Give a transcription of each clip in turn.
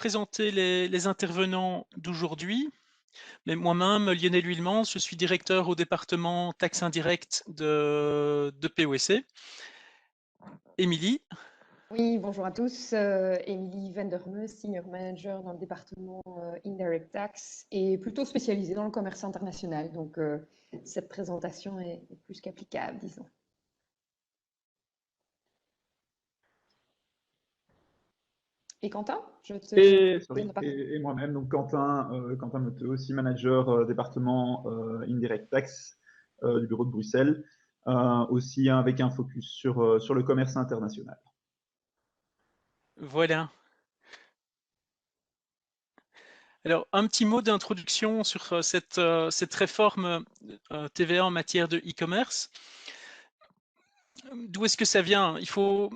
présenter les intervenants d'aujourd'hui. Mais moi-même, Lionel Huilmans, je suis directeur au département taxes indirectes de POSC. Émilie, Oui, bonjour à tous. Émilie Venderme, Senior Manager dans le département Indirect Tax et plutôt spécialisée dans le commerce international. Donc, cette présentation est plus qu'applicable, disons. Et Quentin, je te donne la parole. Et moi-même, donc Quentin Moteux, aussi manager département Indirect Tax du bureau de Bruxelles, aussi avec un focus sur le commerce international. voilà. Alors, un petit mot d'introduction sur cette réforme TVA en matière de e-commerce. D'où est-ce que ça vient? Il faut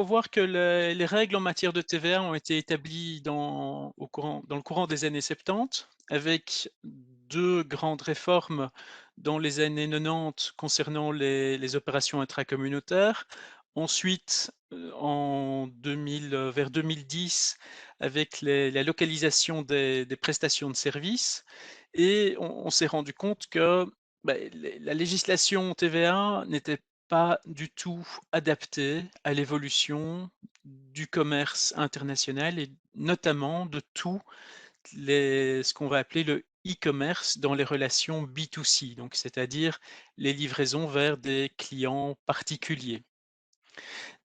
voir que les règles en matière de TVA ont été établies dans le courant des années 70, avec deux grandes réformes dans les années 90 concernant les opérations intracommunautaires. Ensuite, vers 2010, avec la localisation des prestations de services. Et on s'est rendu compte que la législation TVA n'était pas du tout adapté à l'évolution du commerce international et notamment de ce qu'on va appeler le e-commerce dans les relations B2C, donc c'est-à-dire les livraisons vers des clients particuliers.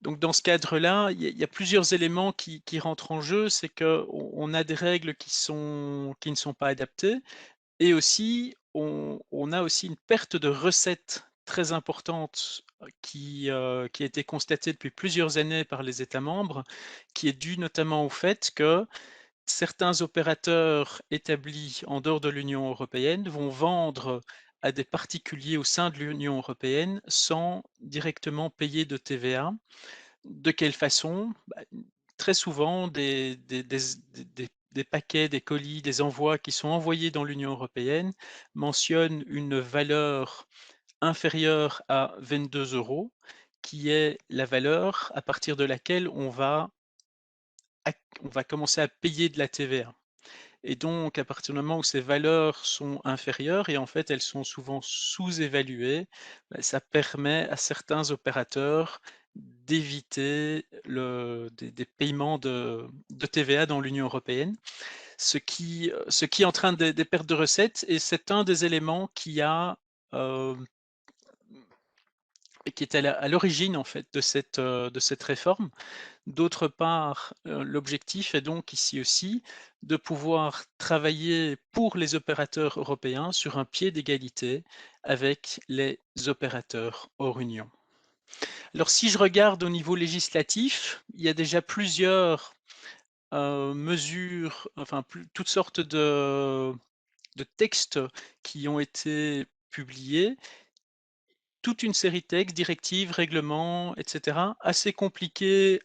Donc dans ce cadre-là, il y a plusieurs éléments qui rentrent en jeu, c'est qu'on a des règles qui ne sont pas adaptées, et aussi, on a aussi une perte de recettes très importante qui a été constatée depuis plusieurs années par les États membres, qui est due notamment au fait que certains opérateurs établis en dehors de l'Union européenne vont vendre à des particuliers au sein de l'Union européenne sans directement payer de TVA. De quelle façon? Très souvent, des paquets, des colis, des envois qui sont envoyés dans l'Union européenne mentionnent une valeur inférieure à 22 €, qui est la valeur à partir de laquelle on va commencer à payer de la TVA. Et donc, à partir du moment où ces valeurs sont inférieures, et en fait elles sont souvent sous-évaluées, ça permet à certains opérateurs d'éviter des paiements de TVA dans l'Union européenne, ce qui entraîne des pertes de recettes, et c'est un des éléments euh, qui est à l'origine en fait de cette réforme. D'autre part, l'objectif est donc ici aussi de pouvoir travailler pour les opérateurs européens sur un pied d'égalité avec les opérateurs hors Union. Alors si je regarde au niveau législatif, il y a déjà plusieurs mesures, enfin toutes sortes de textes qui ont été publiés, toute une série de textes, directives, règlements, etc. Assez compliqué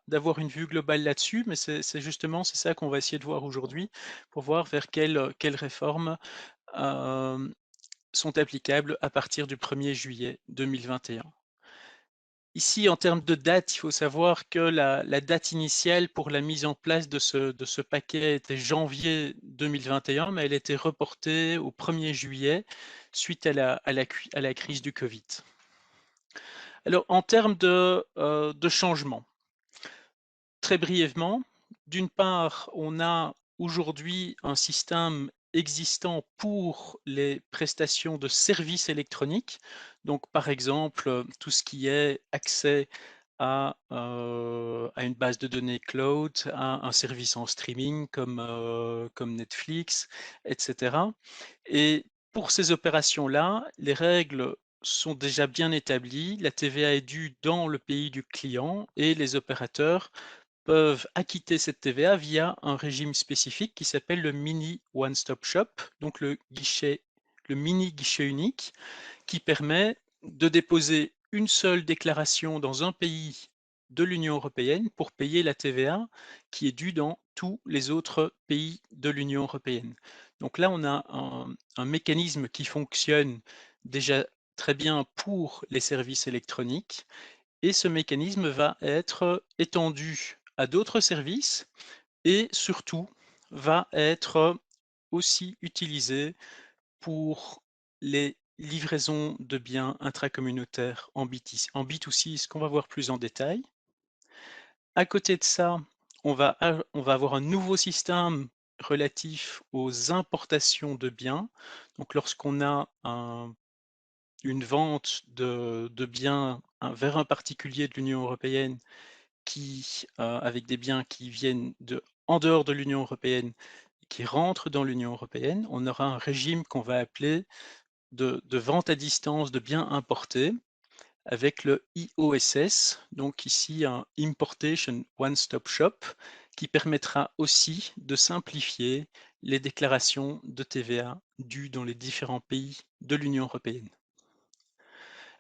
d'avoir une vue globale là-dessus, mais c'est justement ça qu'on va essayer de voir aujourd'hui pour voir vers quelles réformes sont applicables à partir du 1er juillet 2021. Ici, en termes de date, il faut savoir que la date initiale pour la mise en place de ce paquet était janvier 2021, mais elle a été reportée au 1er juillet suite à la crise du Covid. Alors, en termes de changement, très brièvement, d'une part, on a aujourd'hui un système existant pour les prestations de services électroniques. Donc, par exemple, tout ce qui est accès à une base de données cloud, à un service en streaming comme Netflix, etc. Et pour ces opérations-là, les règles sont déjà bien établies. La TVA est due dans le pays du client et les opérateurs peuvent acquitter cette TVA via un régime spécifique qui s'appelle le mini one-stop shop, donc le mini guichet unique, qui permet de déposer une seule déclaration dans un pays de l'Union européenne pour payer la TVA qui est due dans tous les autres pays de l'Union européenne. Donc là, on a un mécanisme qui fonctionne déjà très bien pour les services électroniques, et ce mécanisme va être étendu à d'autres services, et surtout va être aussi utilisé pour les livraisons de biens intracommunautaires en B2C, ce qu'on va voir plus en détail. À côté de ça, on va avoir un nouveau système relatif aux importations de biens. Donc lorsqu'on a une vente de biens vers un particulier de l'Union européenne avec des biens qui viennent en dehors de l'Union européenne, qui rentrent dans l'Union européenne, on aura un régime qu'on va appeler de vente à distance de biens importés avec le IOSS, donc ici un Importation One Stop Shop, qui permettra aussi de simplifier les déclarations de TVA dues dans les différents pays de l'Union européenne.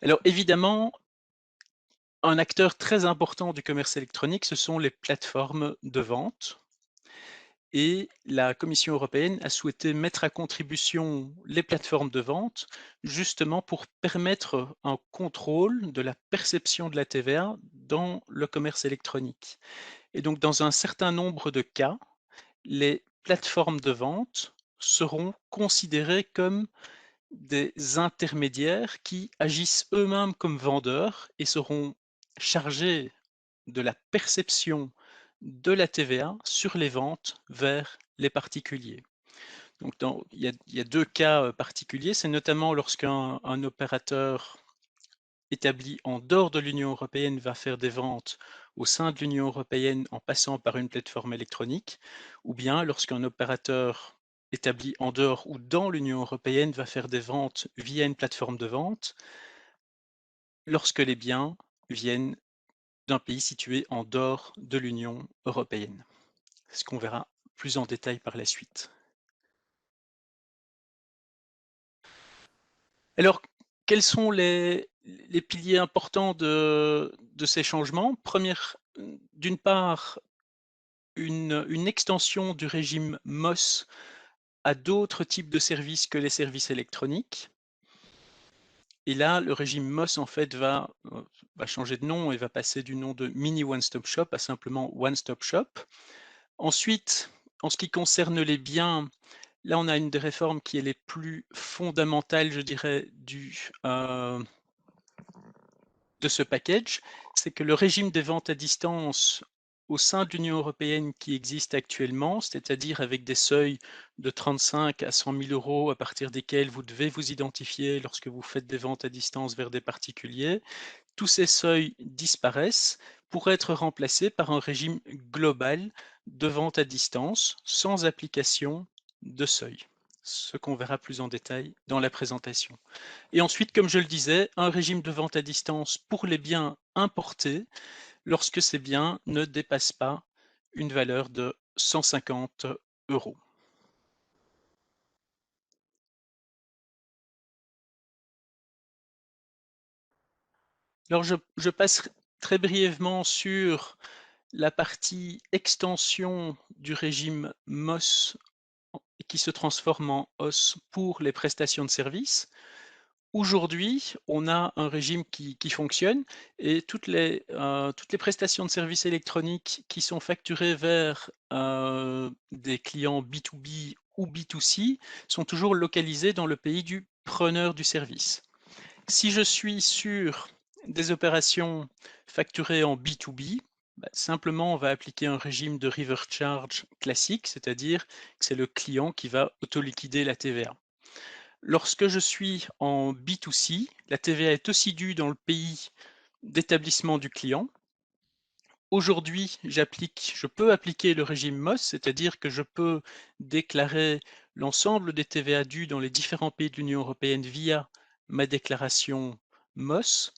Alors évidemment, un acteur très important du commerce électronique, ce sont les plateformes de vente. Et la Commission européenne a souhaité mettre à contribution les plateformes de vente, justement pour permettre un contrôle de la perception de la TVA dans le commerce électronique. Et donc, dans un certain nombre de cas, les plateformes de vente seront considérées comme des intermédiaires qui agissent eux-mêmes comme vendeurs et seront chargés de la perception de la TVA sur les ventes vers les particuliers. Donc il y a 2 cas particuliers, c'est notamment lorsqu'un opérateur établi en dehors de l'Union européenne va faire des ventes au sein de l'Union européenne en passant par une plateforme électronique, ou bien lorsqu'un opérateur établi en dehors ou dans l'Union européenne va faire des ventes via une plateforme de vente, lorsque les biens viennent d'un pays situé en dehors de l'Union européenne, ce qu'on verra plus en détail par la suite. Alors, quels sont les piliers importants de ces changements? D'une part, une extension du régime MOS à d'autres types de services que les services électroniques. Et là, le régime MOS, en fait, va changer de nom et va passer du nom de Mini One Stop Shop à simplement One Stop Shop. Ensuite, en ce qui concerne les biens, là, on a une des réformes qui est les plus fondamentales, je dirais, de ce package, c'est que le régime des ventes à distance au sein de l'Union européenne qui existe actuellement, c'est-à-dire avec des seuils de 35 à 100 000 euros à partir desquels vous devez vous identifier lorsque vous faites des ventes à distance vers des particuliers, tous ces seuils disparaissent pour être remplacés par un régime global de vente à distance sans application de seuil, ce qu'on verra plus en détail dans la présentation. Et ensuite, comme je le disais, un régime de vente à distance pour les biens importés lorsque ces biens ne dépassent pas une valeur de 150 euros. Alors, je passe très brièvement sur la partie extension du régime MOS qui se transforme en OS pour les prestations de services. Aujourd'hui, on a un régime qui fonctionne et toutes les prestations de services électroniques qui sont facturées vers des clients B2B ou B2C sont toujours localisées dans le pays du preneur du service. Si je suis sur des opérations facturées en B2B, simplement on va appliquer un régime de reverse charge classique, c'est-à-dire que c'est le client qui va auto-liquider la TVA. Lorsque je suis en B2C, la TVA est aussi due dans le pays d'établissement du client. Aujourd'hui, je peux appliquer le régime MOS, c'est-à-dire que je peux déclarer l'ensemble des TVA dus dans les différents pays de l'Union européenne via ma déclaration MOS.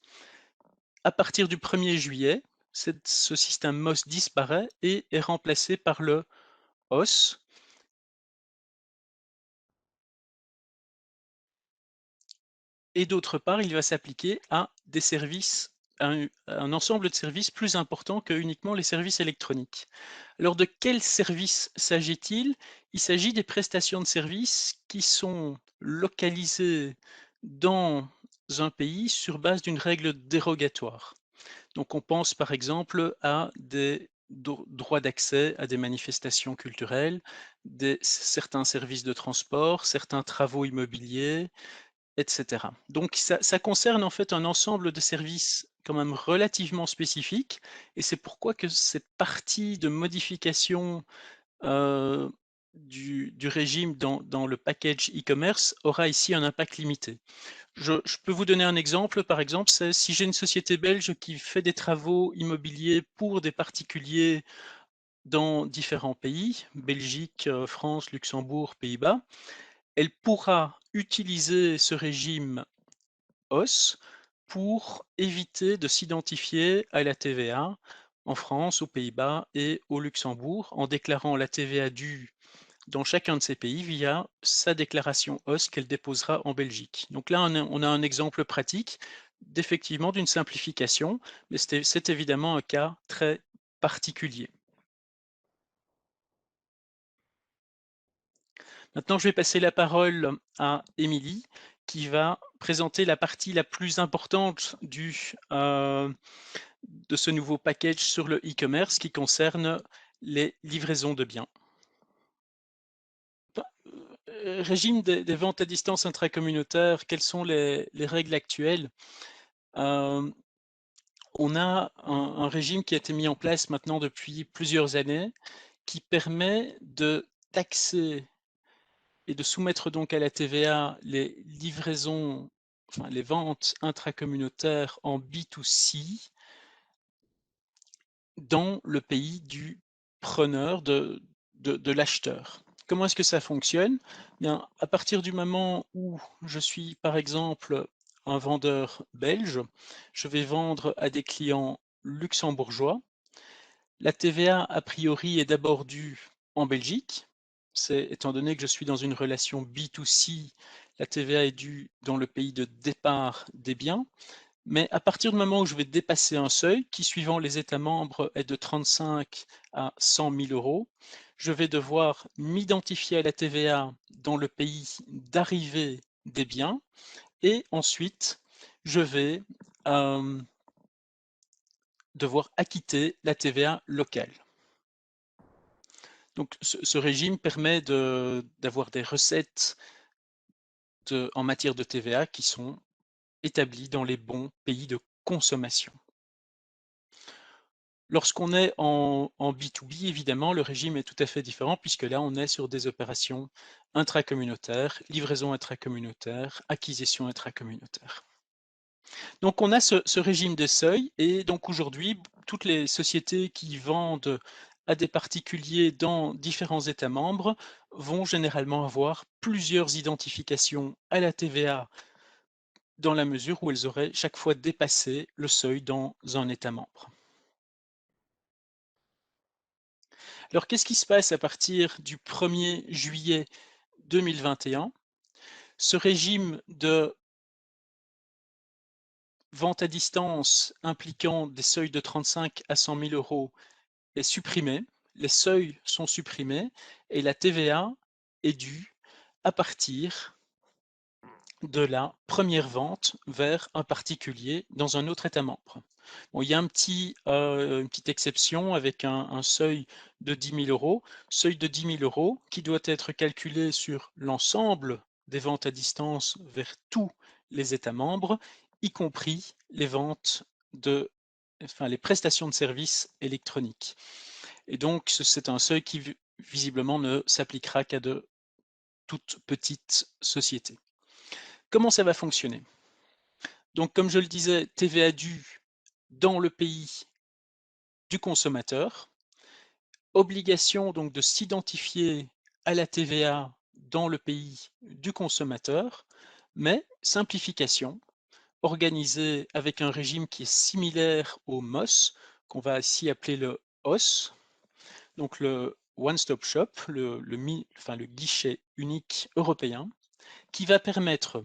À partir du 1er juillet, ce système MOS disparaît et est remplacé par le OS. Et d'autre part, il va s'appliquer à des services, un ensemble de services plus important que uniquement les services électroniques. Alors de quels services s'agit-il? Il s'agit des prestations de services qui sont localisées dans un pays sur base d'une règle dérogatoire. Donc on pense par exemple à des droit d'accès à des manifestations culturelles, certains services de transport, certains travaux immobiliers, etc. Donc ça concerne en fait un ensemble de services quand même relativement spécifiques, et c'est pourquoi que cette partie de modification du régime dans le package e-commerce aura ici un impact limité. Je peux vous donner un exemple, par exemple, c'est si j'ai une société belge qui fait des travaux immobiliers pour des particuliers dans différents pays, Belgique, France, Luxembourg, Pays-Bas, elle pourra utiliser ce régime OS pour éviter de s'identifier à la TVA en France, aux Pays-Bas et au Luxembourg en déclarant la TVA due dans chacun de ces pays via sa déclaration OS qu'elle déposera en Belgique. Donc là, on a un exemple pratique d'effectivement d'une simplification, mais c'est évidemment un cas très particulier. Maintenant, je vais passer la parole à Émilie, qui va présenter la partie la plus importante de ce nouveau package sur le e-commerce qui concerne les livraisons de biens. Régime des ventes à distance intracommunautaires, quelles sont les règles actuelles? On a un régime qui a été mis en place maintenant depuis plusieurs années qui permet de taxer et de soumettre donc à la TVA les livraisons, enfin les ventes intracommunautaires en B2C dans le pays du preneur, de l'acheteur. Comment est-ce que ça fonctionne? Bien, à partir du moment où je suis, par exemple, un vendeur belge, je vais vendre à des clients luxembourgeois. La TVA, a priori, est d'abord due en Belgique. Étant donné que je suis dans une relation B2C, la TVA est due dans le pays de départ des biens. Mais à partir du moment où je vais dépasser un seuil, qui suivant les États membres est de 35 à 100 000 euros, je vais devoir m'identifier à la TVA dans le pays d'arrivée des biens et ensuite je vais devoir acquitter la TVA locale. Donc ce régime permet d'avoir des recettes en matière de TVA qui sont établies dans les bons pays de consommation. Lorsqu'on est en B2B, évidemment, le régime est tout à fait différent puisque là, on est sur des opérations intracommunautaires, livraison intracommunautaire, acquisition intracommunautaire. Donc, on a ce régime de seuil et donc aujourd'hui, toutes les sociétés qui vendent à des particuliers dans différents États membres vont généralement avoir plusieurs identifications à la TVA dans la mesure où elles auraient chaque fois dépassé le seuil dans un État membre. Alors, qu'est-ce qui se passe à partir du 1er juillet 2021? Ce régime de vente à distance impliquant des seuils de 35 à 100 000 euros est supprimé, les seuils sont supprimés et la TVA est due à partir de la première vente vers un particulier dans un autre État membre. Bon, il y a une petite exception avec un seuil de 10 000 euros, seuil de 10 000 euros qui doit être calculé sur l'ensemble des ventes à distance vers tous les États membres, y compris les ventes les prestations de services électroniques. Et donc, c'est un seuil qui visiblement ne s'appliquera qu'à de toutes petites sociétés. Comment ça va fonctionner? Donc, comme je le disais, TVA due dans le pays du consommateur, obligation donc de s'identifier à la TVA dans le pays du consommateur, mais simplification, organisée avec un régime qui est similaire au MOS, qu'on va ici appeler le OS, donc le One Stop Shop, le guichet unique européen, qui va permettre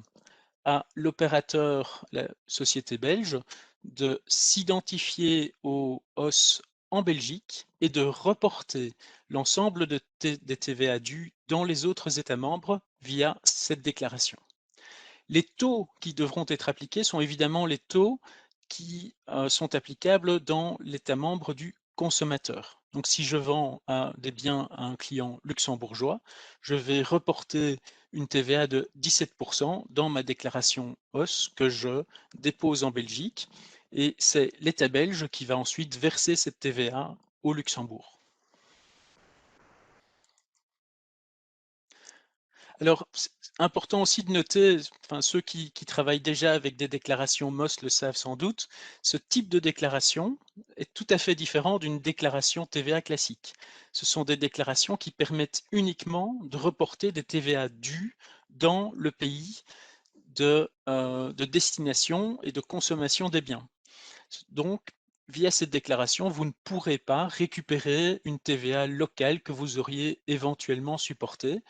à l'opérateur, la société belge, de s'identifier au OS en Belgique et de reporter l'ensemble des TVA dus dans les autres États membres via cette déclaration. Les taux qui devront être appliqués sont évidemment les taux qui sont applicables dans l'État membre du consommateur. Donc si je vends des biens à un client luxembourgeois, je vais reporter une TVA de 17% dans ma déclaration OSS que je dépose en Belgique, et c'est l'État belge qui va ensuite verser cette TVA au Luxembourg. Alors, c'est important aussi de noter, enfin, ceux qui travaillent déjà avec des déclarations MOS le savent sans doute, ce type de déclaration est tout à fait différent d'une déclaration TVA classique. Ce sont des déclarations qui permettent uniquement de reporter des TVA dus dans le pays de destination et de consommation des biens. Donc, via cette déclaration, vous ne pourrez pas récupérer une TVA locale que vous auriez éventuellement supportée.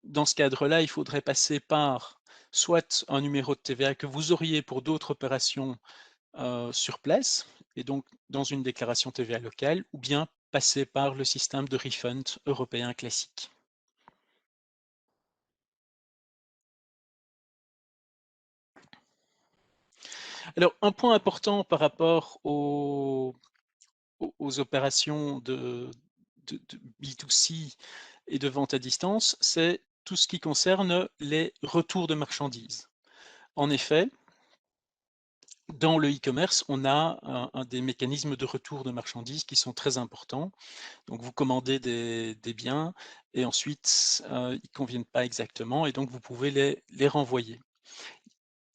Dans ce cadre-là, il faudrait passer par soit un numéro de TVA que vous auriez pour d'autres opérations sur place, et donc dans une déclaration TVA locale, ou bien passer par le système de refund européen classique. Alors, un point important par rapport aux opérations de B2C et de vente à distance, c'est tout ce qui concerne les retours de marchandises. En effet, dans le e-commerce, on a un des mécanismes de retour de marchandises qui sont très importants. Donc, vous commandez des biens et ensuite, ils ne conviennent pas exactement et donc vous pouvez les renvoyer.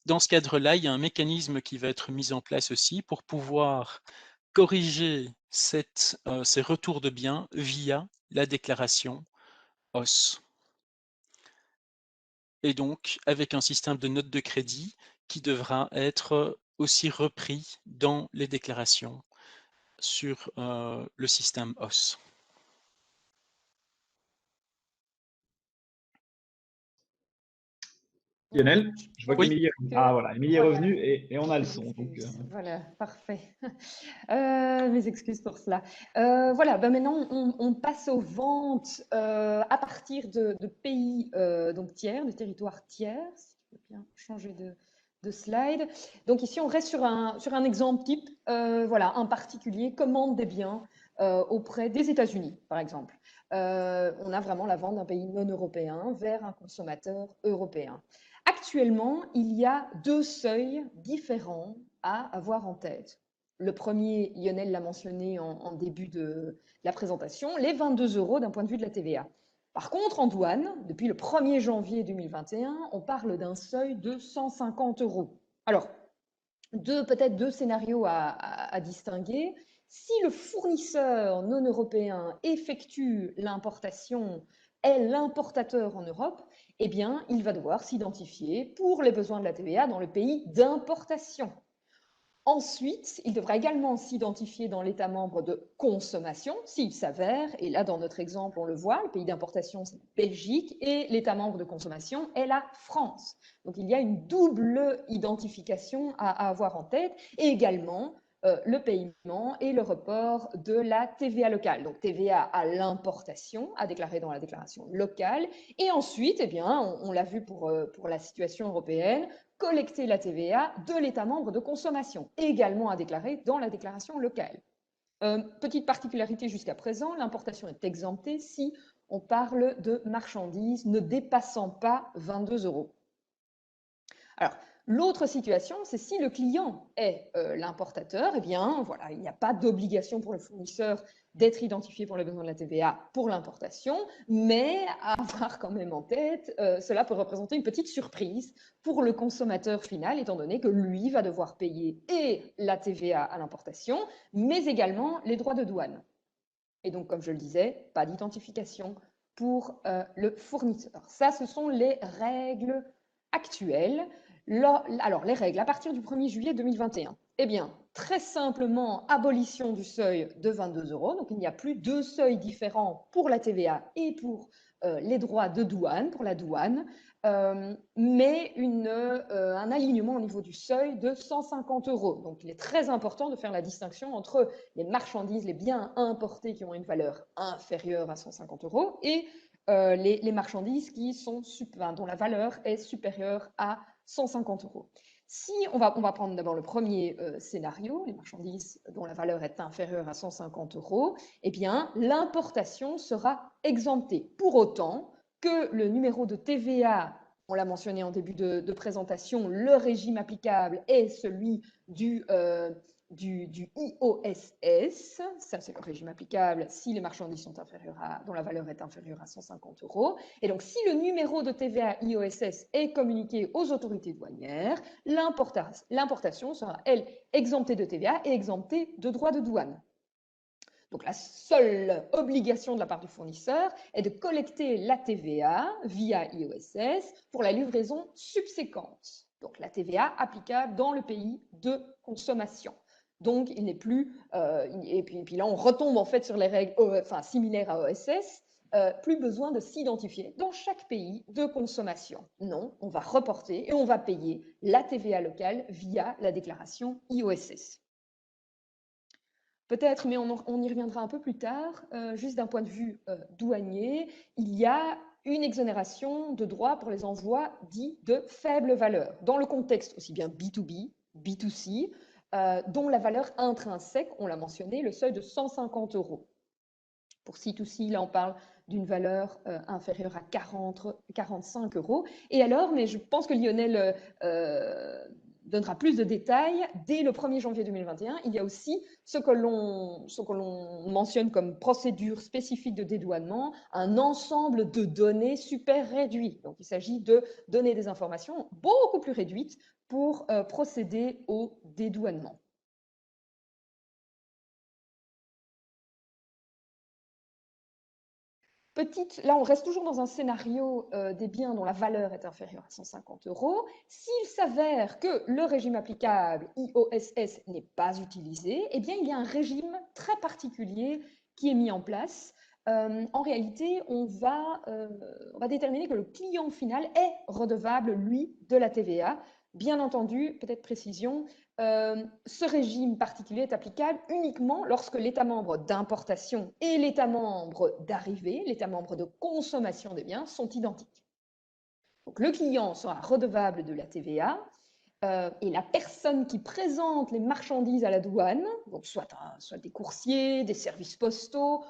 Dans ce cadre-là, il y a un mécanisme qui va être mis en place aussi pour pouvoir corriger ces retours de biens via la déclaration OSS. Et donc avec un système de notes de crédit qui devra être aussi repris dans les déclarations sur le système OSS. Lionel, je vois Oui. qu'Émilie voilà, Émilie est Voilà. revenue et on a le son. Donc, Voilà, parfait. Mes excuses pour cela. Voilà, ben maintenant on passe aux ventes à partir de pays donc tiers, de territoires tiers. Si tu peux bien changer de slide. Donc ici on reste sur un exemple type. Voilà, un particulier commande des biens auprès des États-Unis, par exemple. On a vraiment la vente d'un pays non européen vers un consommateur européen. Actuellement, il y a deux seuils différents à avoir en tête. Le premier, Lionel l'a mentionné en début de la présentation, les 22 € d'un point de vue de la TVA. Par contre, en douane, depuis le 1er janvier 2021, on parle d'un seuil de 150 €. Alors, peut-être deux scénarios à distinguer. Si le fournisseur non européen effectue l'importation, est l'importateur en Europe, eh bien, il va devoir s'identifier pour les besoins de la TVA dans le pays d'importation. Ensuite, il devra également s'identifier dans l'État membre de consommation, s'il s'avère, et là dans notre exemple on le voit, le pays d'importation c'est la Belgique et l'État membre de consommation est la France. Donc il y a une double identification à avoir en tête, et également le paiement et le report de la TVA locale. Donc TVA à l'importation, à déclarer dans la déclaration locale, et ensuite, eh bien, on l'a vu pour la situation européenne, collecter la TVA de l'État membre de consommation, également à déclarer dans la déclaration locale. Petite particularité jusqu'à présent, l'importation est exemptée si on parle de marchandises ne dépassant pas 22 €. Alors, l'autre situation, c'est si le client est l'importateur, eh bien, voilà, il n'y a pas d'obligation pour le fournisseur d'être identifié pour les besoins de la TVA pour l'importation, mais à avoir quand même en tête, cela peut représenter une petite surprise pour le consommateur final, étant donné que lui va devoir payer et la TVA à l'importation, mais également les droits de douane. Et donc, comme je le disais, pas d'identification pour le fournisseur. Ça, ce sont les règles actuelles. Alors, les règles à partir du 1er juillet 2021. Eh bien, très simplement, abolition du seuil de 22 €. Donc, il n'y a plus deux seuils différents pour la TVA et pour les droits de douane, pour la douane, mais un alignement au niveau du seuil de 150 €. Donc, il est très important de faire la distinction entre les marchandises, les biens importés qui ont une valeur inférieure à 150 € et les marchandises dont la valeur est supérieure à 150 €. Si on va prendre d'abord le premier scénario, les marchandises dont la valeur est inférieure à 150 €, eh bien, l'importation sera exemptée. Pour autant que le numéro de TVA, on l'a mentionné en début de présentation, le régime applicable est celui du IOSS, ça c'est le régime applicable si les marchandises sont dont la valeur est inférieure à 150 €. Et donc, si le numéro de TVA IOSS est communiqué aux autorités douanières, l'importation sera, elle, exemptée de TVA et exemptée de droits de douane. Donc, la seule obligation de la part du fournisseur est de collecter la TVA via IOSS pour la livraison subséquente. Donc, la TVA applicable dans le pays de consommation. Donc, il n'est plus, et puis là, on retombe en fait sur les règles similaires à OSS, plus besoin de s'identifier dans chaque pays de consommation. Non, on va reporter et on va payer la TVA locale via la déclaration IOSS. Peut-être, mais on y reviendra un peu plus tard, juste d'un point de vue douanier, il y a une exonération de droits pour les envois dits de faible valeur, dans le contexte aussi bien B2B, B2C, dont la valeur intrinsèque, on l'a mentionné, le seuil de 150 €. Pour C2C, là, on parle d'une valeur inférieure à 45 €. Et alors, mais je pense que Lionel donnera plus de détails, dès le 1er janvier 2021, il y a aussi ce que l'on mentionne comme procédure spécifique de dédouanement, un ensemble de données super réduit. Donc, il s'agit de donner des informations beaucoup plus réduites pour procéder au dédouanement. Là, on reste toujours dans un scénario des biens dont la valeur est inférieure à 150 €. S'il s'avère que le régime applicable IOSS n'est pas utilisé, eh bien, il y a un régime très particulier qui est mis en place. En réalité, on va déterminer que le client final est redevable, lui, de la TVA. Bien entendu, peut-être précision, ce régime particulier est applicable uniquement lorsque l'État membre d'importation et l'État membre d'arrivée, l'État membre de consommation des biens, sont identiques. Donc, le client sera redevable de la TVA et la personne qui présente les marchandises à la douane, donc soit des coursiers, des services postaux,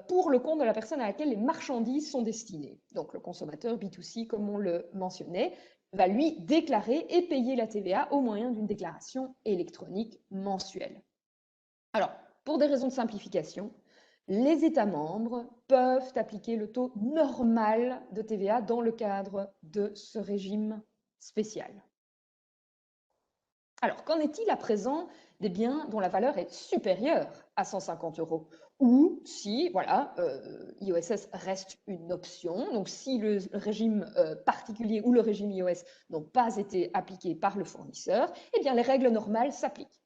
pour le compte de la personne à laquelle les marchandises sont destinées. Donc, le consommateur B2C, comme on le mentionnait, va lui déclarer et payer la TVA au moyen d'une déclaration électronique mensuelle. Alors, pour des raisons de simplification, les États membres peuvent appliquer le taux normal de TVA dans le cadre de ce régime spécial. Alors, qu'en est-il à présent des biens dont la valeur est supérieure à 150 € ou si, voilà, IOSS reste une option, donc si le régime particulier ou le régime IOS n'ont pas été appliqués par le fournisseur, eh bien les règles normales s'appliquent.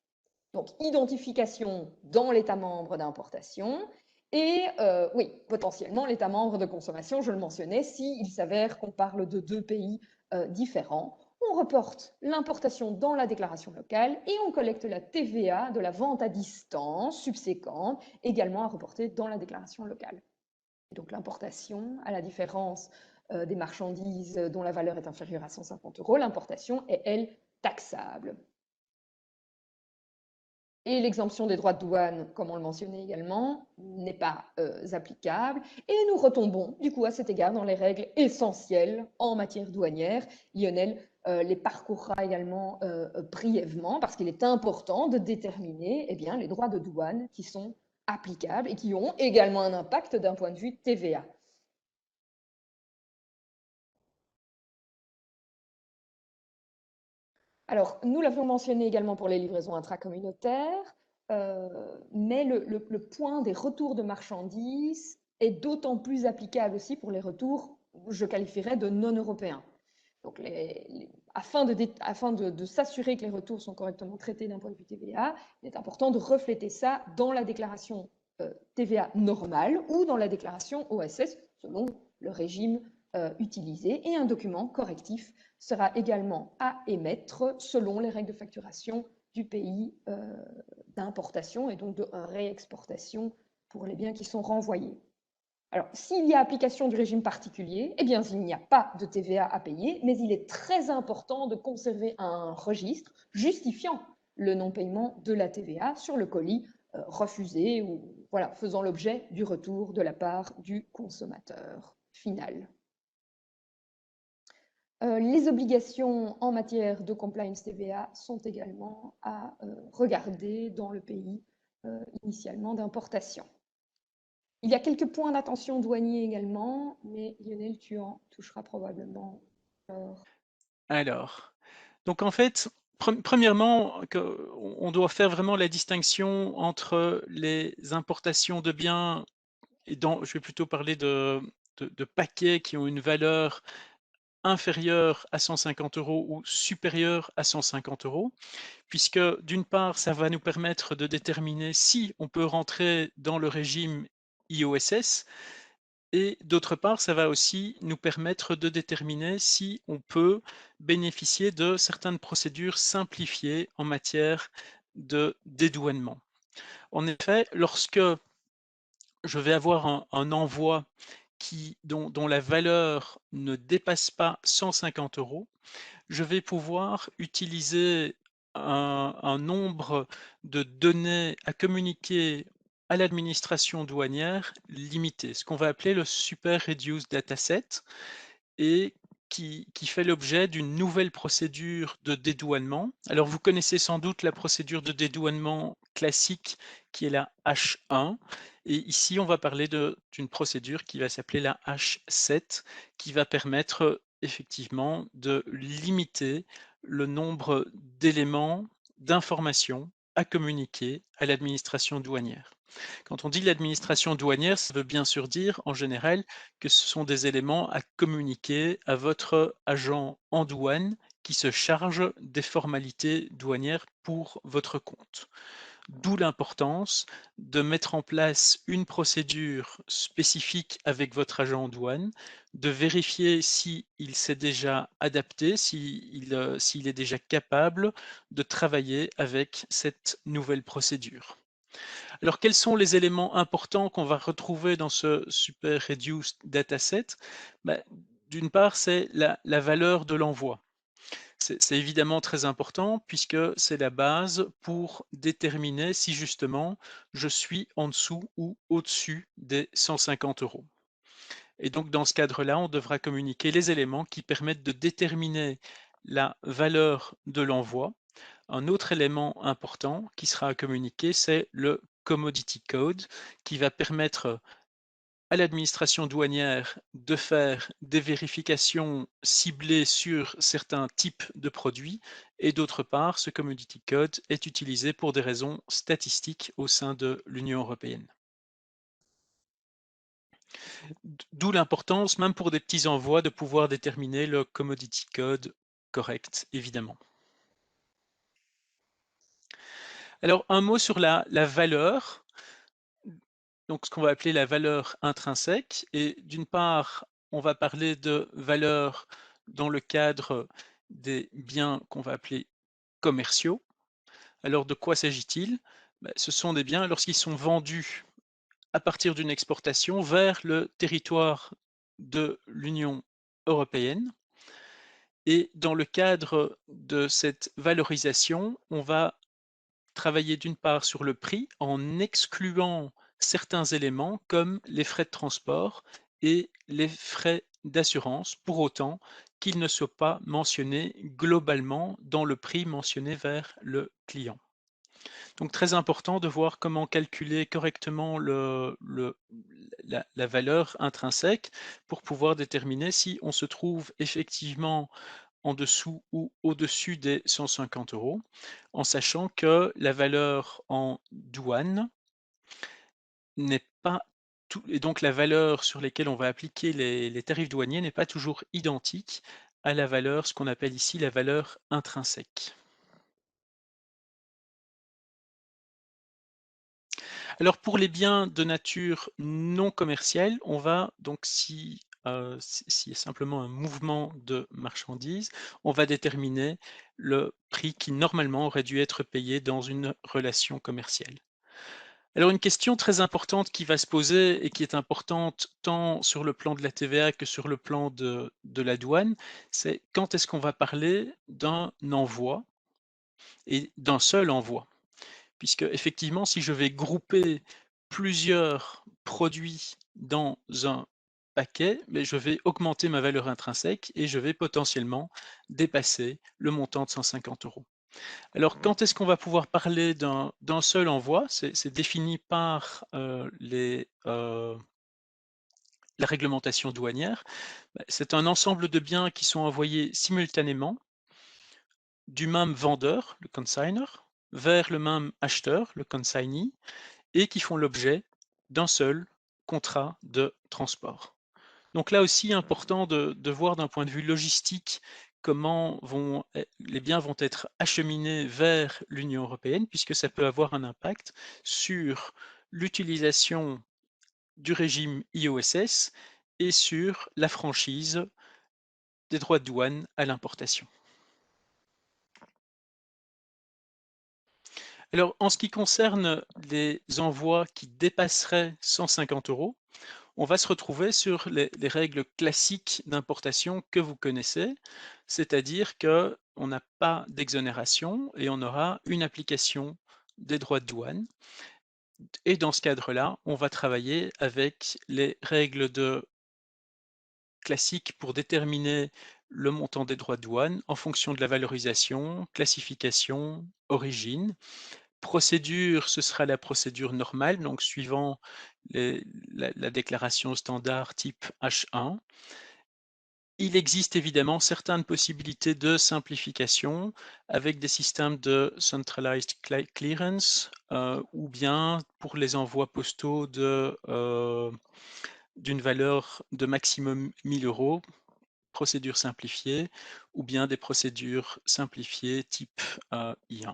Donc, identification dans l'État membre d'importation et, oui, potentiellement l'État membre de consommation, je le mentionnais, s'il s'avère qu'on parle de deux pays différents. On reporte l'importation dans la déclaration locale et on collecte la TVA de la vente à distance subséquente, également à reporter dans la déclaration locale. Et donc l'importation, à la différence des marchandises dont la valeur est inférieure à 150 €, l'importation est, elle, taxable. Et l'exemption des droits de douane, comme on le mentionnait également, n'est pas applicable. Et nous retombons, du coup, à cet égard, dans les règles essentielles en matière douanière. Lionel les parcourra également brièvement, parce qu'il est important de déterminer eh bien, les droits de douane qui sont applicables et qui ont également un impact d'un point de vue TVA. Alors, nous l'avions mentionné également pour les livraisons intracommunautaires, mais le point des retours de marchandises est d'autant plus applicable aussi pour les retours, je qualifierais de non-européens. Donc, afin de s'assurer que les retours sont correctement traités d'un point de vue TVA, il est important de refléter ça dans la déclaration TVA normale ou dans la déclaration OSS, selon le régime utilisé, et un document correctif sera également à émettre selon les règles de facturation du pays d'importation et donc de réexportation pour les biens qui sont renvoyés. Alors, s'il y a application du régime particulier, eh bien, il n'y a pas de TVA à payer, mais il est très important de conserver un registre justifiant le non-paiement de la TVA sur le colis refusé ou voilà, faisant l'objet du retour de la part du consommateur final. Les obligations en matière de compliance TVA sont également à regarder dans le pays initialement d'importation. Il y a quelques points d'attention douaniers également, mais Lionel, tu en toucheras probablement. Alors, donc en fait, premièrement, on doit faire vraiment la distinction entre les importations de biens, et je vais plutôt parler de paquets qui ont une valeur inférieure à 150 € ou supérieure à 150 €, puisque d'une part, ça va nous permettre de déterminer si on peut rentrer dans le régime IOSS, et d'autre part, ça va aussi nous permettre de déterminer si on peut bénéficier de certaines procédures simplifiées en matière de dédouanement. En effet, lorsque je vais avoir un envoi dont la valeur ne dépasse pas 150 €, je vais pouvoir utiliser un nombre de données à communiquer à l'administration douanière limité, ce qu'on va appeler le Super Reduced Dataset, et qui fait l'objet d'une nouvelle procédure de dédouanement. Alors vous connaissez sans doute la procédure de dédouanement classique qui est la H1, et ici on va parler d'une procédure qui va s'appeler la H7, qui va permettre effectivement de limiter le nombre d'éléments, d'informations à communiquer à l'administration douanière. Quand on dit l'administration douanière, ça veut bien sûr dire en général que ce sont des éléments à communiquer à votre agent en douane qui se charge des formalités douanières pour votre compte. D'où l'importance de mettre en place une procédure spécifique avec votre agent en douane, de vérifier s'il s'est déjà adapté, s'il est déjà capable de travailler avec cette nouvelle procédure. Alors, quels sont les éléments importants qu'on va retrouver dans ce Super Reduced Dataset? Bah, d'une part, c'est la valeur de l'envoi. C'est évidemment très important puisque c'est la base pour déterminer si justement je suis en dessous ou au-dessus des 150 €. Et donc dans ce cadre-là, on devra communiquer les éléments qui permettent de déterminer la valeur de l'envoi. Un autre élément important qui sera à communiquer, c'est le Commodity Code, qui va permettre à l'administration douanière de faire des vérifications ciblées sur certains types de produits, et d'autre part, ce Commodity Code est utilisé pour des raisons statistiques au sein de l'Union européenne. D'où l'importance, même pour des petits envois, de pouvoir déterminer le Commodity Code correct, évidemment. Alors, un mot sur la valeur, donc ce qu'on va appeler la valeur intrinsèque. Et d'une part, on va parler de valeur dans le cadre des biens qu'on va appeler commerciaux. Alors, de quoi s'agit-il? Ce sont des biens lorsqu'ils sont vendus à partir d'une exportation vers le territoire de l'Union européenne. Et dans le cadre de cette valorisation, on va travailler d'une part sur le prix en excluant certains éléments comme les frais de transport et les frais d'assurance, pour autant qu'ils ne soient pas mentionnés globalement dans le prix mentionné vers le client. Donc très important de voir comment calculer correctement la valeur intrinsèque pour pouvoir déterminer si on se trouve effectivement en dessous ou au-dessus des 150 €, en sachant que la valeur en douane n'est pas tout, et donc la valeur sur lesquelles on va appliquer les tarifs douaniers n'est pas toujours identique à la valeur, ce qu'on appelle ici la valeur intrinsèque. Alors pour les biens de nature non commerciale, on va donc s'il y a simplement un mouvement de marchandises, on va déterminer le prix qui normalement aurait dû être payé dans une relation commerciale. Alors une question très importante qui va se poser et qui est importante tant sur le plan de la TVA que sur le plan de la douane, c'est quand est-ce qu'on va parler d'un envoi et d'un seul envoi? Puisque effectivement, si je vais grouper plusieurs produits dans un paquet, mais je vais augmenter ma valeur intrinsèque et je vais potentiellement dépasser le montant de 150 €. Alors, quand est-ce qu'on va pouvoir parler d'un seul envoi? C'est défini par la réglementation douanière. Bah, c'est un ensemble de biens qui sont envoyés simultanément du même vendeur, le consignor, vers le même acheteur, le consignee, et qui font l'objet d'un seul contrat de transport. Donc là aussi, important de voir d'un point de vue logistique comment les biens vont être acheminés vers l'Union européenne, puisque ça peut avoir un impact sur l'utilisation du régime IOSS et sur la franchise des droits de douane à l'importation. Alors, en ce qui concerne les envois qui dépasseraient 150 €, on va se retrouver sur les règles classiques d'importation que vous connaissez, c'est-à-dire qu'on n'a pas d'exonération et on aura une application des droits de douane. Et dans ce cadre-là, on va travailler avec les règles classiques pour déterminer le montant des droits de douane en fonction de la valorisation, classification, origine. Procédure, ce sera la procédure normale, donc suivant la déclaration standard type H1. Il existe évidemment certaines possibilités de simplification avec des systèmes de centralized clearance ou bien pour les envois postaux d'une valeur de maximum 1000 €, procédure simplifiée, ou bien des procédures simplifiées type I1.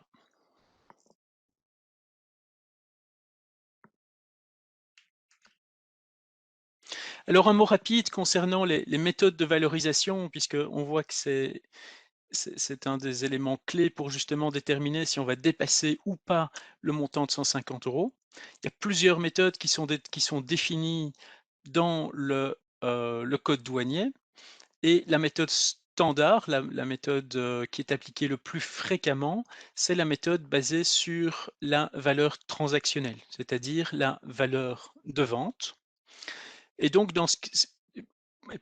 Alors un mot rapide concernant les méthodes de valorisation, puisqu'on voit que c'est un des éléments clés pour justement déterminer si on va dépasser ou pas le montant de 150 €. Il y a plusieurs méthodes qui sont définies dans le code douanier et la méthode standard, la méthode qui est appliquée le plus fréquemment, c'est la méthode basée sur la valeur transactionnelle, c'est-à-dire la valeur de vente. Et donc,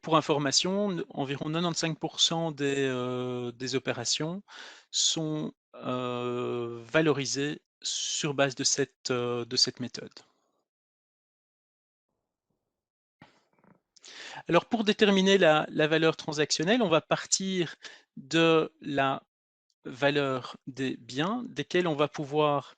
pour information, environ 95% des opérations sont valorisées sur base de cette méthode. Alors, pour déterminer la valeur transactionnelle, on va partir de la valeur des biens, desquels on va pouvoir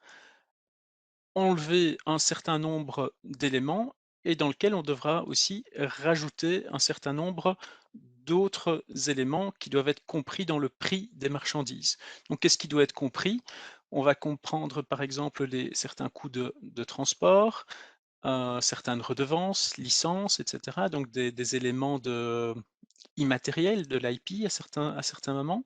enlever un certain nombre d'éléments et dans lequel on devra aussi rajouter un certain nombre d'autres éléments qui doivent être compris dans le prix des marchandises. Donc, qu'est-ce qui doit être compris? On va comprendre par exemple certains coûts de transport, certaines redevances, licences, etc. Donc des éléments immatériels de l'IP à certains moments.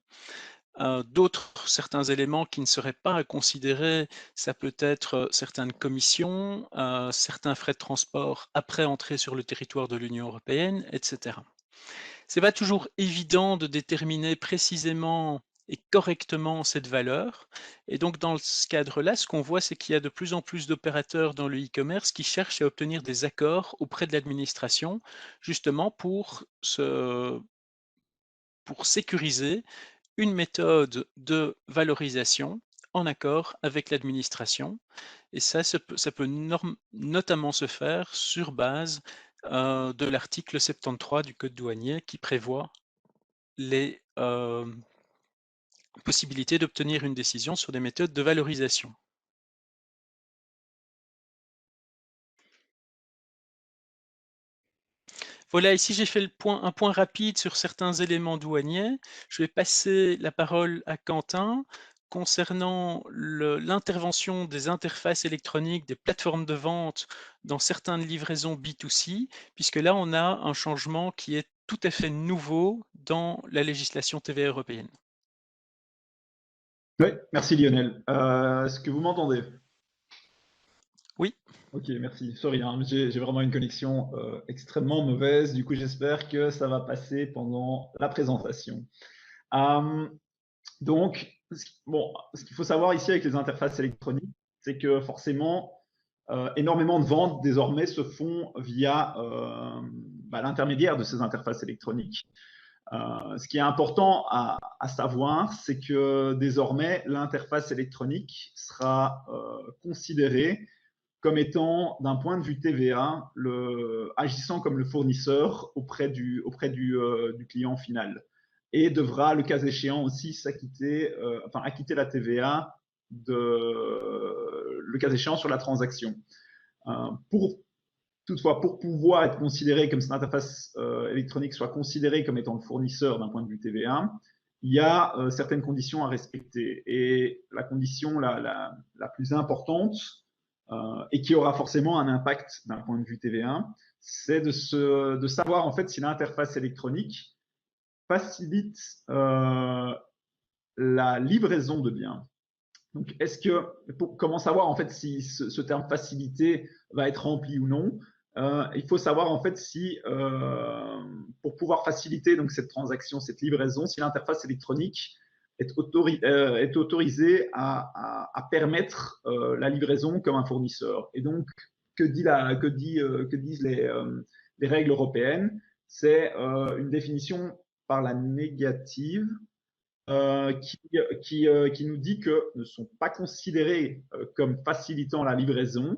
Certains éléments qui ne seraient pas à considérer, ça peut être certaines commissions, certains frais de transport après entrée sur le territoire de l'Union européenne, etc. C'est pas toujours évident de déterminer précisément et correctement cette valeur. Et donc, dans ce cadre-là, ce qu'on voit, c'est qu'il y a de plus en plus d'opérateurs dans le e-commerce qui cherchent à obtenir des accords auprès de l'administration, justement pour sécuriser une méthode de valorisation en accord avec l'administration. Et ça peut notamment se faire sur base de l'article 73 du Code douanier qui prévoit les possibilités d'obtenir une décision sur des méthodes de valorisation. Voilà, ici j'ai fait un point rapide sur certains éléments douaniers. Je vais passer la parole à Quentin concernant l'intervention des interfaces électroniques, des plateformes de vente dans certaines livraisons B2C, puisque là on a un changement qui est tout à fait nouveau dans la législation TVA européenne. Oui, merci Lionel. Est-ce que vous m'entendez? Oui. Ok, merci. Sorry, hein, j'ai vraiment une connexion extrêmement mauvaise. Du coup, j'espère que ça va passer pendant la présentation. Donc, ce qu'il faut savoir ici avec les interfaces électroniques, c'est que forcément, énormément de ventes désormais se font via l'intermédiaire de ces interfaces électroniques. Ce qui est important à savoir, c'est que désormais, l'interface électronique sera considérée comme étant, d'un point de vue TVA, agissant comme le fournisseur auprès du client final et devra, le cas échéant, aussi acquitter la TVA le cas échéant sur la transaction. Toutefois, pour pouvoir être considéré comme cette interface électronique soit considérée comme étant le fournisseur d'un point de vue TVA, il y a certaines conditions à respecter. Et la condition la plus importante, et qui aura forcément un impact d'un point de vue TVA, c'est de savoir en fait si l'interface électronique facilite la livraison de biens. Donc, comment savoir en fait si ce terme facilité va être rempli ou non? Il faut savoir en fait si, pour pouvoir faciliter donc cette transaction, cette livraison, si l'interface électronique est autorisée à permettre la livraison comme un fournisseur. Et donc, que disent les règles européennes? C'est une définition par la négative qui nous dit que ne sont pas considérées comme facilitant la livraison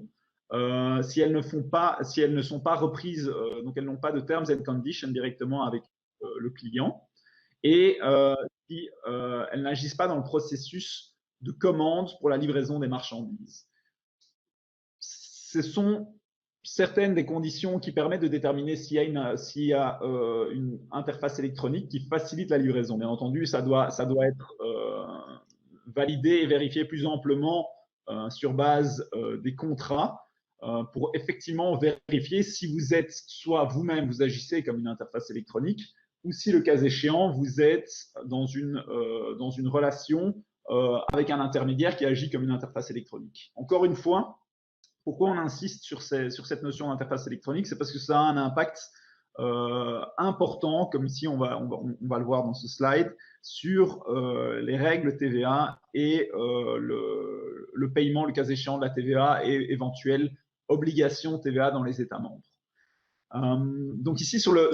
si elles ne sont pas reprises, donc elles n'ont pas de terms and conditions directement avec le client, et si elles n'agissent pas dans le processus de commande pour la livraison des marchandises. Ce sont certaines des conditions qui permettent de déterminer s'il y a une interface électronique qui facilite la livraison. Bien entendu, ça doit être validé et vérifié plus amplement sur base des contrats pour effectivement vérifier si vous êtes soit vous-même, vous agissez comme une interface électronique, ou si le cas échéant, vous êtes dans une relation avec un intermédiaire qui agit comme une interface électronique. Encore une fois, pourquoi on insiste sur cette notion d'interface électronique? C'est parce que ça a un impact important, comme ici on va le voir dans ce slide, sur les règles TVA et le paiement, le cas échéant, de la TVA et éventuelles obligations TVA dans les États membres. Donc ici sur le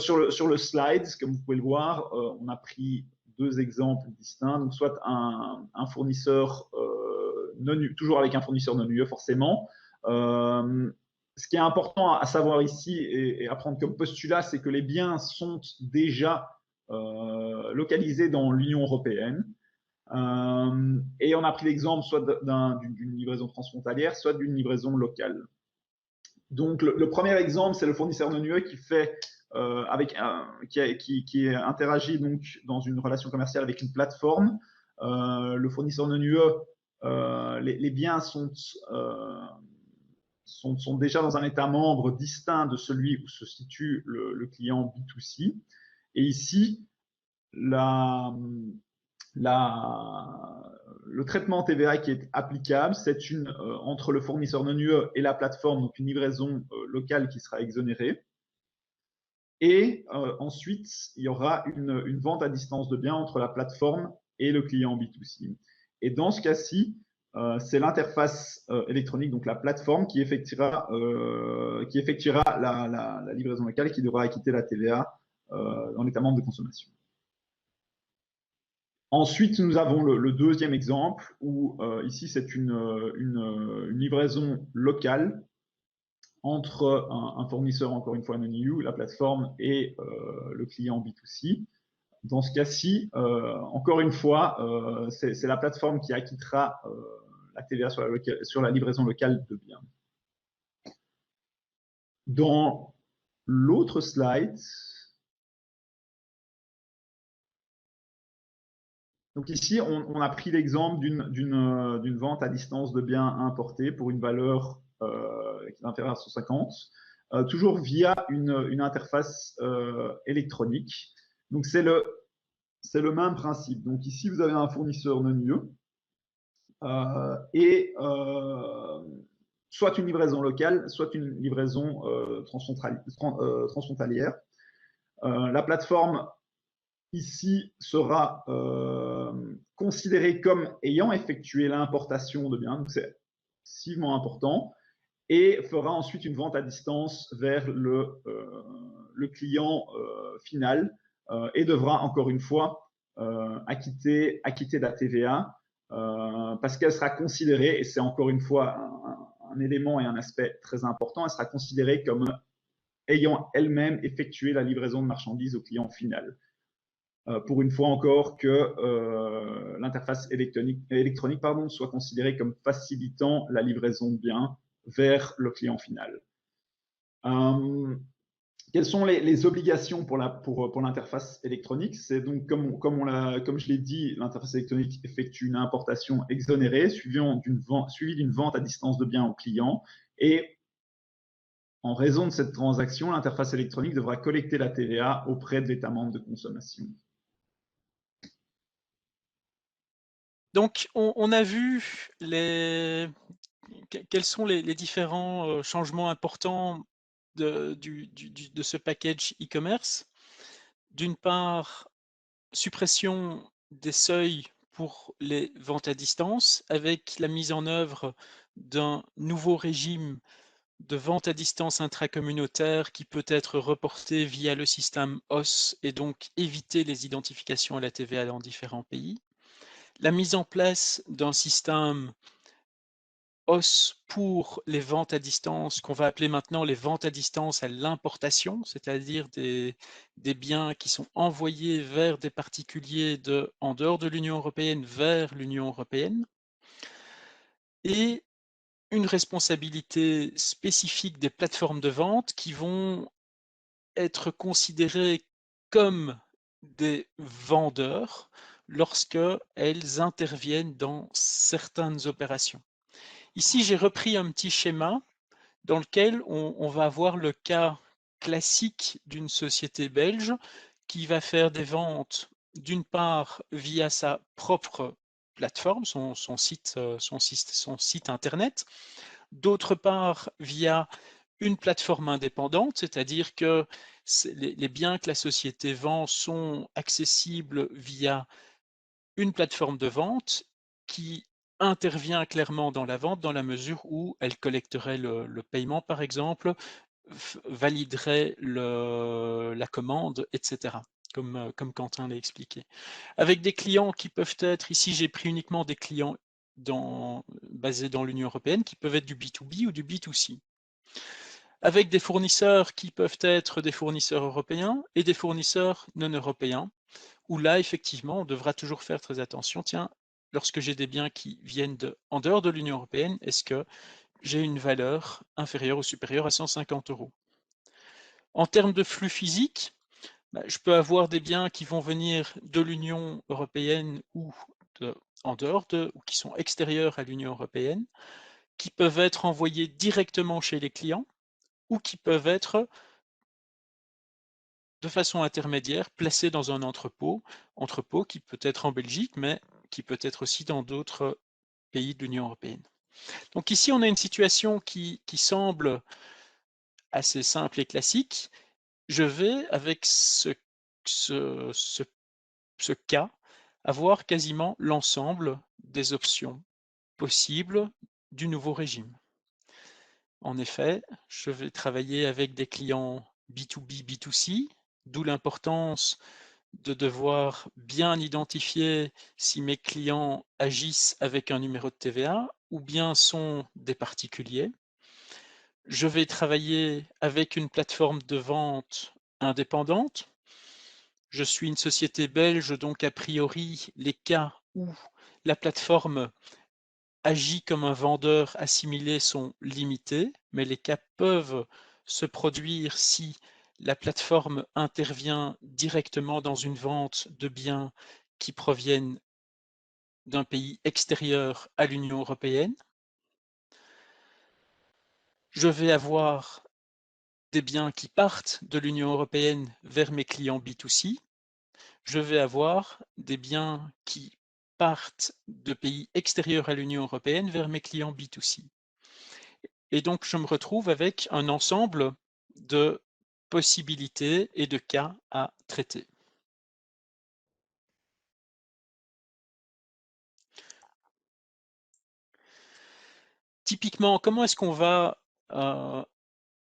slide, comme vous pouvez le voir, on a pris deux exemples distincts, donc soit un fournisseur toujours avec un fournisseur non UE forcément. Ce qui est important à savoir ici et à prendre comme postulat, c'est que les biens sont déjà localisés dans l'Union européenne. Et on a pris l'exemple soit d'une livraison transfrontalière, soit d'une livraison locale. Donc le premier exemple, c'est le fournisseur non UE qui interagit donc dans une relation commerciale avec une plateforme. Le fournisseur non UE, les biens sont déjà dans un État membre distinct de celui où se situe le client B2C. Et ici, le traitement TVA qui est applicable, c'est entre le fournisseur non UE et la plateforme, donc une livraison locale qui sera exonérée. Et ensuite, il y aura une vente à distance de biens entre la plateforme et le client B2C. Et dans ce cas-ci, c'est l'interface électronique, donc la plateforme, qui effectuera la livraison locale et qui devra acquitter la TVA dans l'État membre de consommation. Ensuite, nous avons le deuxième exemple où ici, c'est une livraison locale entre un fournisseur, encore une fois non EU, la plateforme et le client B2C. Dans ce cas-ci, encore une fois, c'est la plateforme qui acquittera la TVA sur la livraison locale de biens. Dans l'autre slide, donc ici, on a pris l'exemple d'une vente à distance de biens importés pour une valeur qui est inférieure à 150, toujours via une interface électronique. Donc c'est le même principe. Donc ici, vous avez un fournisseur non UE et soit une livraison locale, soit une livraison transfrontalière. La plateforme ici sera considérée comme ayant effectué l'importation de biens, donc c'est excessivement important, et fera ensuite une vente à distance vers le client final et devra encore une fois acquitter de la TVA parce qu'elle sera considérée, et c'est encore une fois un élément et un aspect très important, elle sera considérée comme ayant elle-même effectué la livraison de marchandises au client final. Pour une fois encore que l'interface électronique soit considérée comme facilitant la livraison de biens vers le client final. Quelles sont les obligations pour l'interface électronique? C'est donc, comme je l'ai dit, l'interface électronique effectue une importation exonérée suivie d'une vente à distance de biens au client. Et en raison de cette transaction, l'interface électronique devra collecter la TVA auprès de l'État membre de consommation. Donc, on a vu quels sont les différents changements importants de ce package e-commerce. D'une part, suppression des seuils pour les ventes à distance avec la mise en œuvre d'un nouveau régime de vente à distance intracommunautaire qui peut être reporté via le système OSS et donc éviter les identifications à la TVA dans différents pays. La mise en place d'un système OSS pour les ventes à distance, qu'on va appeler maintenant les ventes à distance à l'importation, c'est-à-dire des biens qui sont envoyés vers des particuliers en dehors de l'Union européenne vers l'Union européenne. Et une responsabilité spécifique des plateformes de vente qui vont être considérées comme des vendeurs lorsqu'elles interviennent dans certaines opérations. Ici, j'ai repris un petit schéma dans lequel on va avoir le cas classique d'une société belge qui va faire des ventes d'une part via sa propre plateforme, son site internet, d'autre part via une plateforme indépendante, c'est-à-dire que les biens que la société vend sont accessibles via une plateforme de vente qui intervient clairement dans la vente dans la mesure où elle collecterait le paiement, par exemple, validerait la commande, etc., comme Quentin l'a expliqué. Avec des clients qui peuvent être, ici j'ai pris uniquement des clients basés dans l'Union européenne, qui peuvent être du B2B ou du B2C. Avec des fournisseurs qui peuvent être des fournisseurs européens et des fournisseurs non européens, où là, effectivement, on devra toujours faire très attention. Tiens, lorsque j'ai des biens qui viennent en dehors de l'Union européenne, est-ce que j'ai une valeur inférieure ou supérieure à 150 €? En termes de flux physique, je peux avoir des biens qui vont venir de l'Union européenne ou en dehors ou qui sont extérieurs à l'Union européenne, qui peuvent être envoyés directement chez les clients ou qui peuvent être de façon intermédiaire, placé dans un entrepôt qui peut être en Belgique, mais qui peut être aussi dans d'autres pays de l'Union européenne. Donc ici, on a une situation qui semble assez simple et classique. Je vais, avec ce cas, avoir quasiment l'ensemble des options possibles du nouveau régime. En effet, je vais travailler avec des clients B2B, B2C, d'où l'importance de devoir bien identifier si mes clients agissent avec un numéro de TVA ou bien sont des particuliers. Je vais travailler avec une plateforme de vente indépendante. Je suis une société belge, donc a priori, les cas où la plateforme agit comme un vendeur assimilé sont limités, mais les cas peuvent se produire si la plateforme intervient directement dans une vente de biens qui proviennent d'un pays extérieur à l'Union européenne. Je vais avoir des biens qui partent de l'Union européenne vers mes clients B2C. Je vais avoir des biens qui partent de pays extérieurs à l'Union européenne vers mes clients B2C. Et donc, je me retrouve avec un ensemble de possibilités et de cas à traiter. Typiquement, comment est-ce qu'on va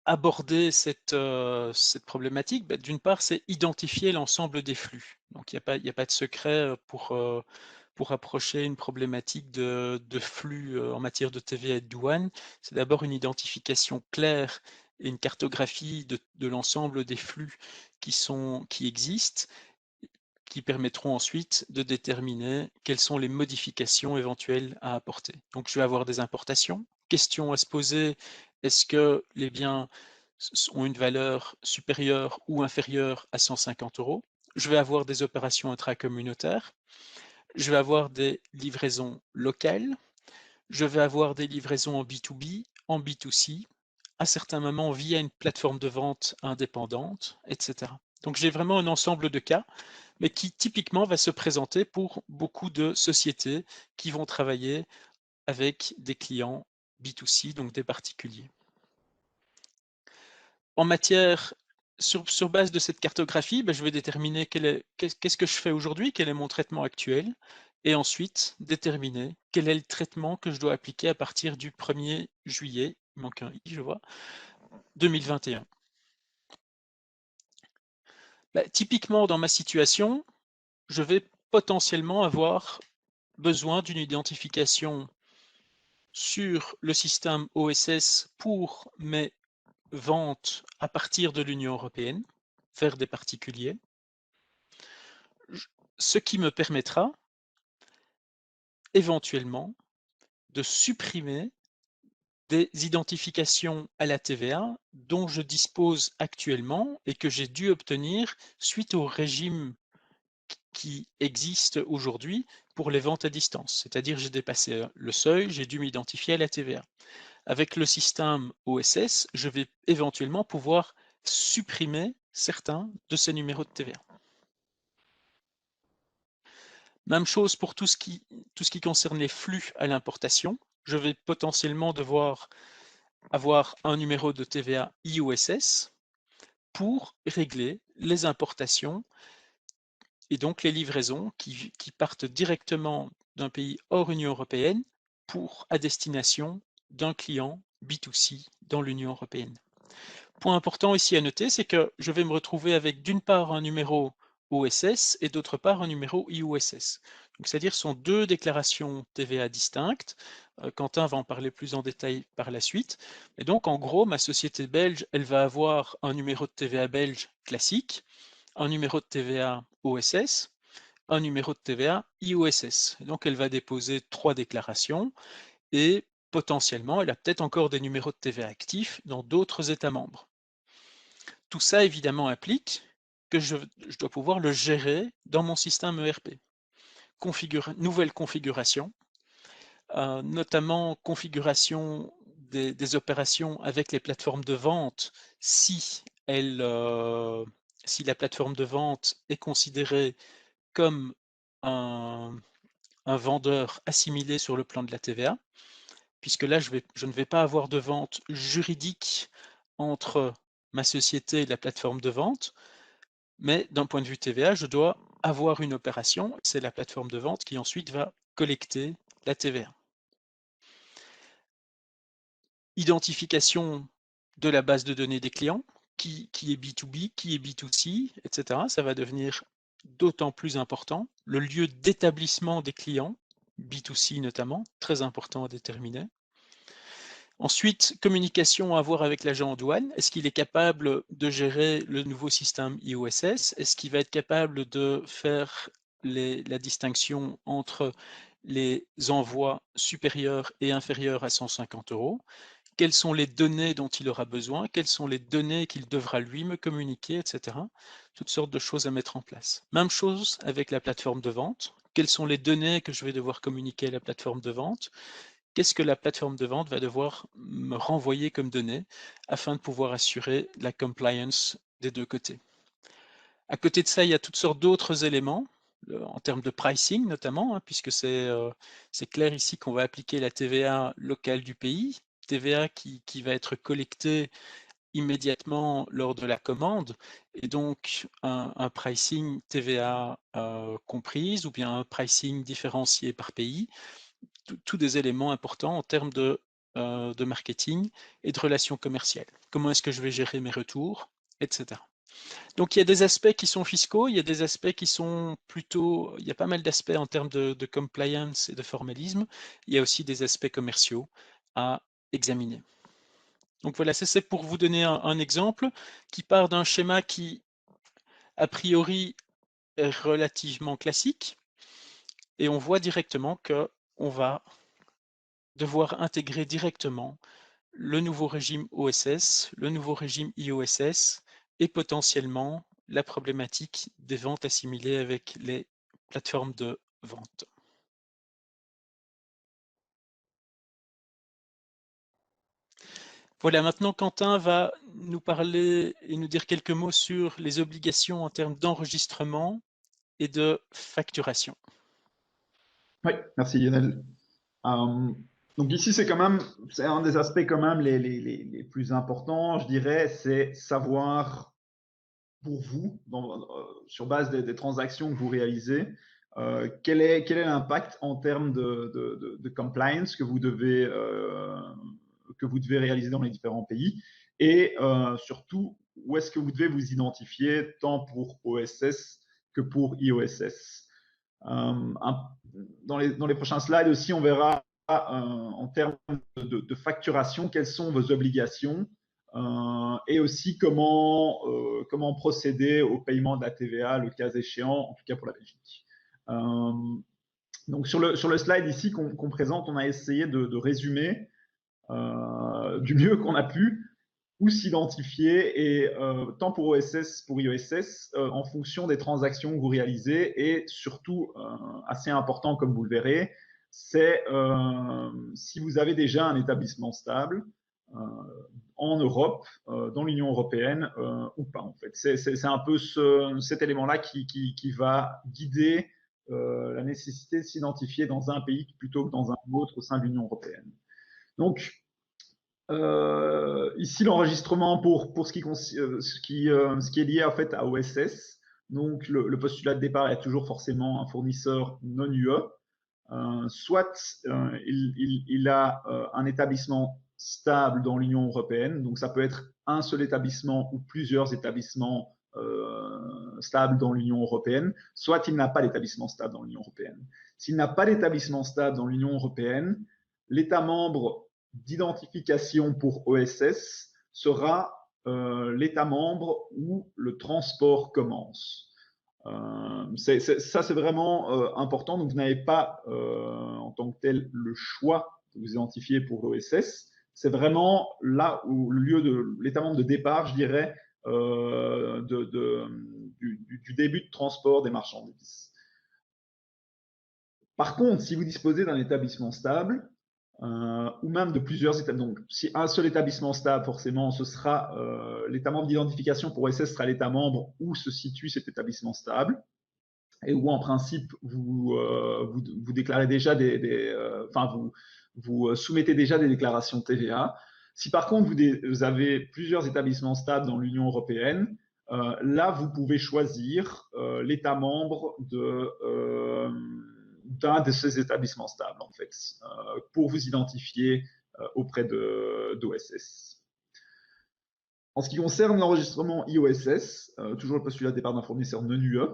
aborder cette problématique? D'une part, c'est identifier l'ensemble des flux. Donc il n'y a pas de secret pour approcher une problématique de flux en matière de TVA et de douane. C'est d'abord une identification claire et une cartographie de l'ensemble des flux qui existent, qui permettront ensuite de déterminer quelles sont les modifications éventuelles à apporter. Donc je vais avoir des importations. Question à se poser, est-ce que les biens ont une valeur supérieure ou inférieure à 150 €? Je vais avoir des opérations intracommunautaires. Je vais avoir des livraisons locales. Je vais avoir des livraisons en B2B, en B2C, à certains moments via une plateforme de vente indépendante, etc. Donc j'ai vraiment un ensemble de cas, mais qui typiquement va se présenter pour beaucoup de sociétés qui vont travailler avec des clients B2C, donc des particuliers. En matière, sur base de cette cartographie, je vais déterminer qu'est-ce que je fais aujourd'hui, quel est mon traitement actuel, et ensuite déterminer quel est le traitement que je dois appliquer à partir du 1er juillet, il manque un i, je vois, 2021. Typiquement, dans ma situation, je vais potentiellement avoir besoin d'une identification sur le système OSS pour mes ventes à partir de l'Union européenne vers des particuliers, ce qui me permettra éventuellement de supprimer des identifications à la TVA dont je dispose actuellement et que j'ai dû obtenir suite au régime qui existe aujourd'hui pour les ventes à distance. C'est-à-dire j'ai dépassé le seuil, j'ai dû m'identifier à la TVA. Avec le système OSS, je vais éventuellement pouvoir supprimer certains de ces numéros de TVA. Même chose pour tout ce qui concerne les flux à l'importation. Je vais potentiellement devoir avoir un numéro de TVA IOSS pour régler les importations et donc les livraisons qui partent directement d'un pays hors Union européenne à destination d'un client B2C dans l'Union européenne. Point important ici à noter, c'est que je vais me retrouver avec d'une part un numéro OSS et d'autre part un numéro IOSS. Donc c'est-à-dire ce sont deux déclarations TVA distinctes. Quentin va en parler plus en détail par la suite. Et donc en gros, ma société belge, elle va avoir un numéro de TVA belge classique, un numéro de TVA OSS, un numéro de TVA IOSS. Et donc elle va déposer 3 déclarations et potentiellement, elle a peut-être encore des numéros de TVA actifs dans d'autres États membres. Tout ça, évidemment, implique que je dois pouvoir le gérer dans mon système ERP. Nouvelle configuration, notamment configuration des opérations avec les plateformes de vente si la plateforme de vente est considérée comme un vendeur assimilé sur le plan de la TVA, puisque là, je ne vais pas avoir de vente juridique entre ma société et la plateforme de vente, mais d'un point de vue TVA, je dois avoir une opération, c'est la plateforme de vente qui ensuite va collecter la TVA. Identification de la base de données des clients, qui est B2B, qui est B2C, etc. Ça va devenir d'autant plus important. Le lieu d'établissement des clients, B2C notamment, très important à déterminer. Ensuite, communication à avoir avec l'agent en douane. Est-ce qu'il est capable de gérer le nouveau système IOSS? Est-ce qu'il va être capable de faire la distinction entre les envois supérieurs et inférieurs à 150 €? Quelles sont les données dont il aura besoin? Quelles sont les données qu'il devra lui me communiquer, etc. Toutes sortes de choses à mettre en place. Même chose avec la plateforme de vente. Quelles sont les données que je vais devoir communiquer à la plateforme de vente? Qu'est-ce que la plateforme de vente va devoir me renvoyer comme données afin de pouvoir assurer la compliance des deux côtés. À côté de ça, il y a toutes sortes d'autres éléments, en termes de pricing notamment, puisque c'est clair ici qu'on va appliquer la TVA locale du pays, TVA qui va être collecté immédiatement lors de la commande, et donc un pricing TVA comprise, ou bien un pricing différencié par pays, tous des éléments importants en termes de marketing et de relations commerciales. Comment est-ce que je vais gérer mes retours, etc. Donc il y a des aspects qui sont fiscaux, il y a des aspects qui sont plutôt, il y a pas mal d'aspects en termes de compliance et de formalisme, il y a aussi des aspects commerciaux à examiner. Donc voilà, c'est pour vous donner un exemple qui part d'un schéma qui, a priori, est relativement classique, et on voit directement qu'on va devoir intégrer directement le nouveau régime OSS, le nouveau régime IOSS, et potentiellement la problématique des ventes assimilées avec les plateformes de vente. Voilà, maintenant Quentin va nous parler et nous dire quelques mots sur les obligations en termes d'enregistrement et de facturation. Oui, merci Lionel. Donc ici, c'est un des aspects quand même les plus importants, je dirais, c'est savoir pour vous, sur base des transactions que vous réalisez, quel est l'impact en termes de compliance que vous devez réaliser dans les différents pays, et surtout, où est-ce que vous devez vous identifier, tant pour OSS que pour IOSS. Dans les prochains slides aussi, on verra en termes de facturation, quelles sont vos obligations, et aussi comment procéder au paiement de la TVA, le cas échéant, en tout cas pour la Belgique. Donc sur le slide ici qu'on présente, on a essayé de résumer du mieux qu'on a pu où s'identifier, et tant pour OSS, pour IOSS, en fonction des transactions que vous réalisez, et surtout, assez important comme vous le verrez, c'est si vous avez déjà un établissement stable en Europe, dans l'Union européenne, ou pas, en fait. C'est un peu cet élément-là qui va guider la nécessité de s'identifier dans un pays plutôt que dans un autre au sein de l'Union européenne. Donc, ici, l'enregistrement pour ce qui est lié en fait à OSS. Donc, le postulat de départ est toujours forcément un fournisseur non UE. Soit il a un établissement stable dans l'Union européenne. Donc, ça peut être un seul établissement ou plusieurs établissements stables dans l'Union européenne. Soit il n'a pas d'établissement stable dans l'Union européenne. S'il n'a pas d'établissement stable dans l'Union européenne, l'État membre d'identification pour OSS sera l'État membre où le transport commence. Ça, c'est vraiment important. Donc, vous n'avez pas en tant que tel le choix de vous identifier pour l'OSS. C'est vraiment là où le lieu de l'État membre de départ, je dirais, du début de transport des marchandises. Par contre, si vous disposez d'un établissement stable, ou même de plusieurs établissements. Donc, si un seul établissement stable, forcément, ce sera l'État membre d'identification pour OSS sera l'État membre où se situe cet établissement stable, et où en principe vous déclarez déjà vous soumettez déjà des déclarations de TVA. Si par contre vous avez plusieurs établissements stables dans l'Union européenne, là vous pouvez choisir l'État membre d'un de ces établissements stables, en fait, pour vous identifier auprès d'OSS. En ce qui concerne l'enregistrement IOSS, toujours le postulat de départ d'un fournisseur non UE,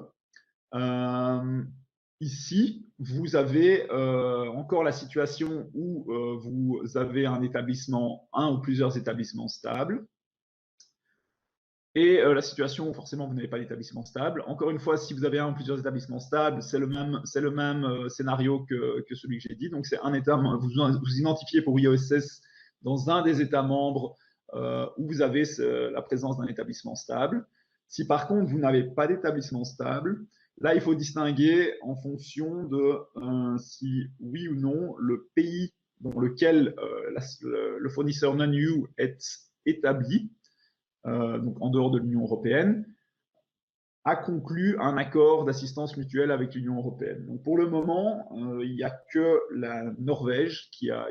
ici, vous avez encore la situation où vous avez un ou plusieurs établissements stables, et la situation où forcément vous n'avez pas d'établissement stable. Encore une fois, si vous avez un ou plusieurs établissements stables, c'est le même scénario que celui que j'ai dit. Donc, c'est un État, vous identifiez pour IOSS dans un des États membres où vous avez la présence d'un établissement stable. Si par contre, vous n'avez pas d'établissement stable, là, il faut distinguer en fonction de si oui ou non le pays dans lequel le fournisseur non-EU est établi, donc en dehors de l'Union européenne, a conclu un accord d'assistance mutuelle avec l'Union européenne. Donc pour le moment, il n'y a que la Norvège qui a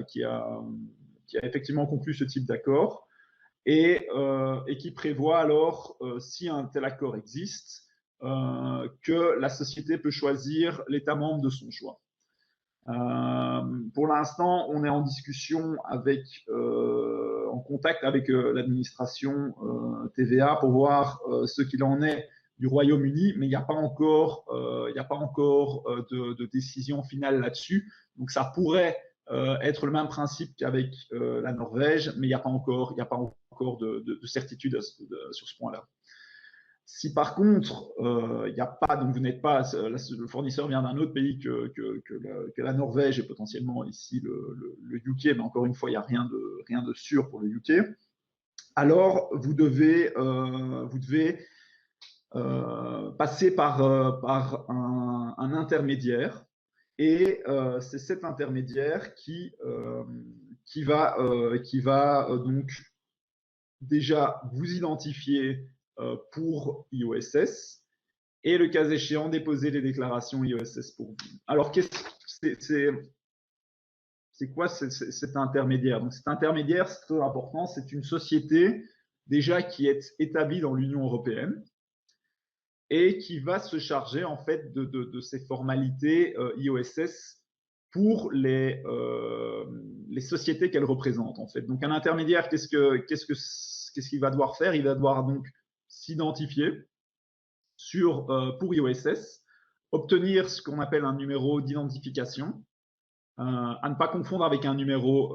a effectivement conclu ce type d'accord et qui prévoit alors, si un tel accord existe, que la société peut choisir l'État membre de son choix. Pour l'instant, on est en discussion en contact avec l'administration TVA pour voir ce qu'il en est du Royaume-Uni, mais il n'y a pas encore, de décision finale là-dessus. Donc, ça pourrait être le même principe qu'avec la Norvège, mais il n'y a pas encore de certitude sur ce point-là. Si par contre, il n'y a pas, donc vous n'êtes pas, le fournisseur vient d'un autre pays que la Norvège et potentiellement ici le UK, mais encore une fois, il n'y a rien de sûr pour le UK, alors vous devez passer par un intermédiaire, et c'est cet intermédiaire qui va donc déjà vous identifier pour IOSS et le cas échéant déposer les déclarations IOSS pour vous. Alors, c'est quoi cet intermédiaire? Donc, cet intermédiaire, c'est très important, c'est une société déjà qui est établie dans l'Union européenne et qui va se charger en fait de ces formalités IOSS pour les sociétés qu'elle représente en fait. Donc, un intermédiaire, qu'est-ce qu'il va devoir faire? Il va devoir donc s'identifier pour IOSS, obtenir ce qu'on appelle un numéro d'identification, à ne pas confondre avec un numéro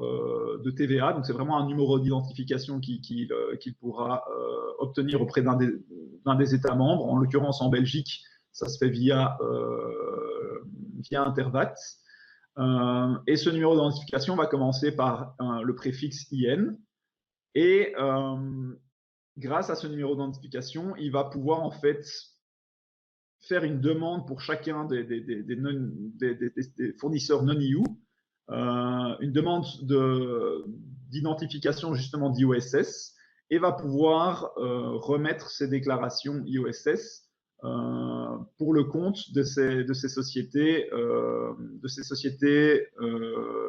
de TVA. Donc, c'est vraiment un numéro d'identification qu'il pourra obtenir auprès d'un des États membres. En l'occurrence, en Belgique, ça se fait via Intervat. Et ce numéro d'identification va commencer par le préfixe IN. Et grâce à ce numéro d'identification, il va pouvoir en fait faire une demande pour chacun des fournisseurs non-EU, une demande d'identification justement d'IOSS, et va pouvoir remettre ses déclarations IOSS pour le compte de ces sociétés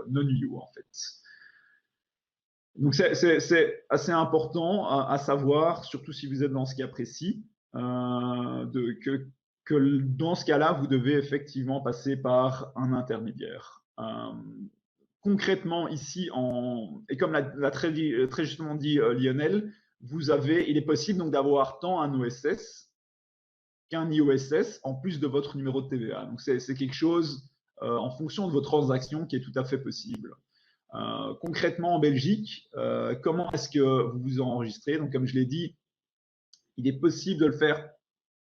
non-EU en fait. Donc, c'est assez important à savoir, surtout si vous êtes dans ce cas précis, que dans ce cas-là, vous devez effectivement passer par un intermédiaire. Concrètement, ici, et comme l'a très justement dit Lionel, il est possible donc d'avoir tant un OSS qu'un IOSS en plus de votre numéro de TVA. Donc, c'est quelque chose en fonction de vos transactions qui est tout à fait possible. Concrètement, en Belgique, comment est-ce que vous vous enregistrez? Donc, comme je l'ai dit, il est possible de le faire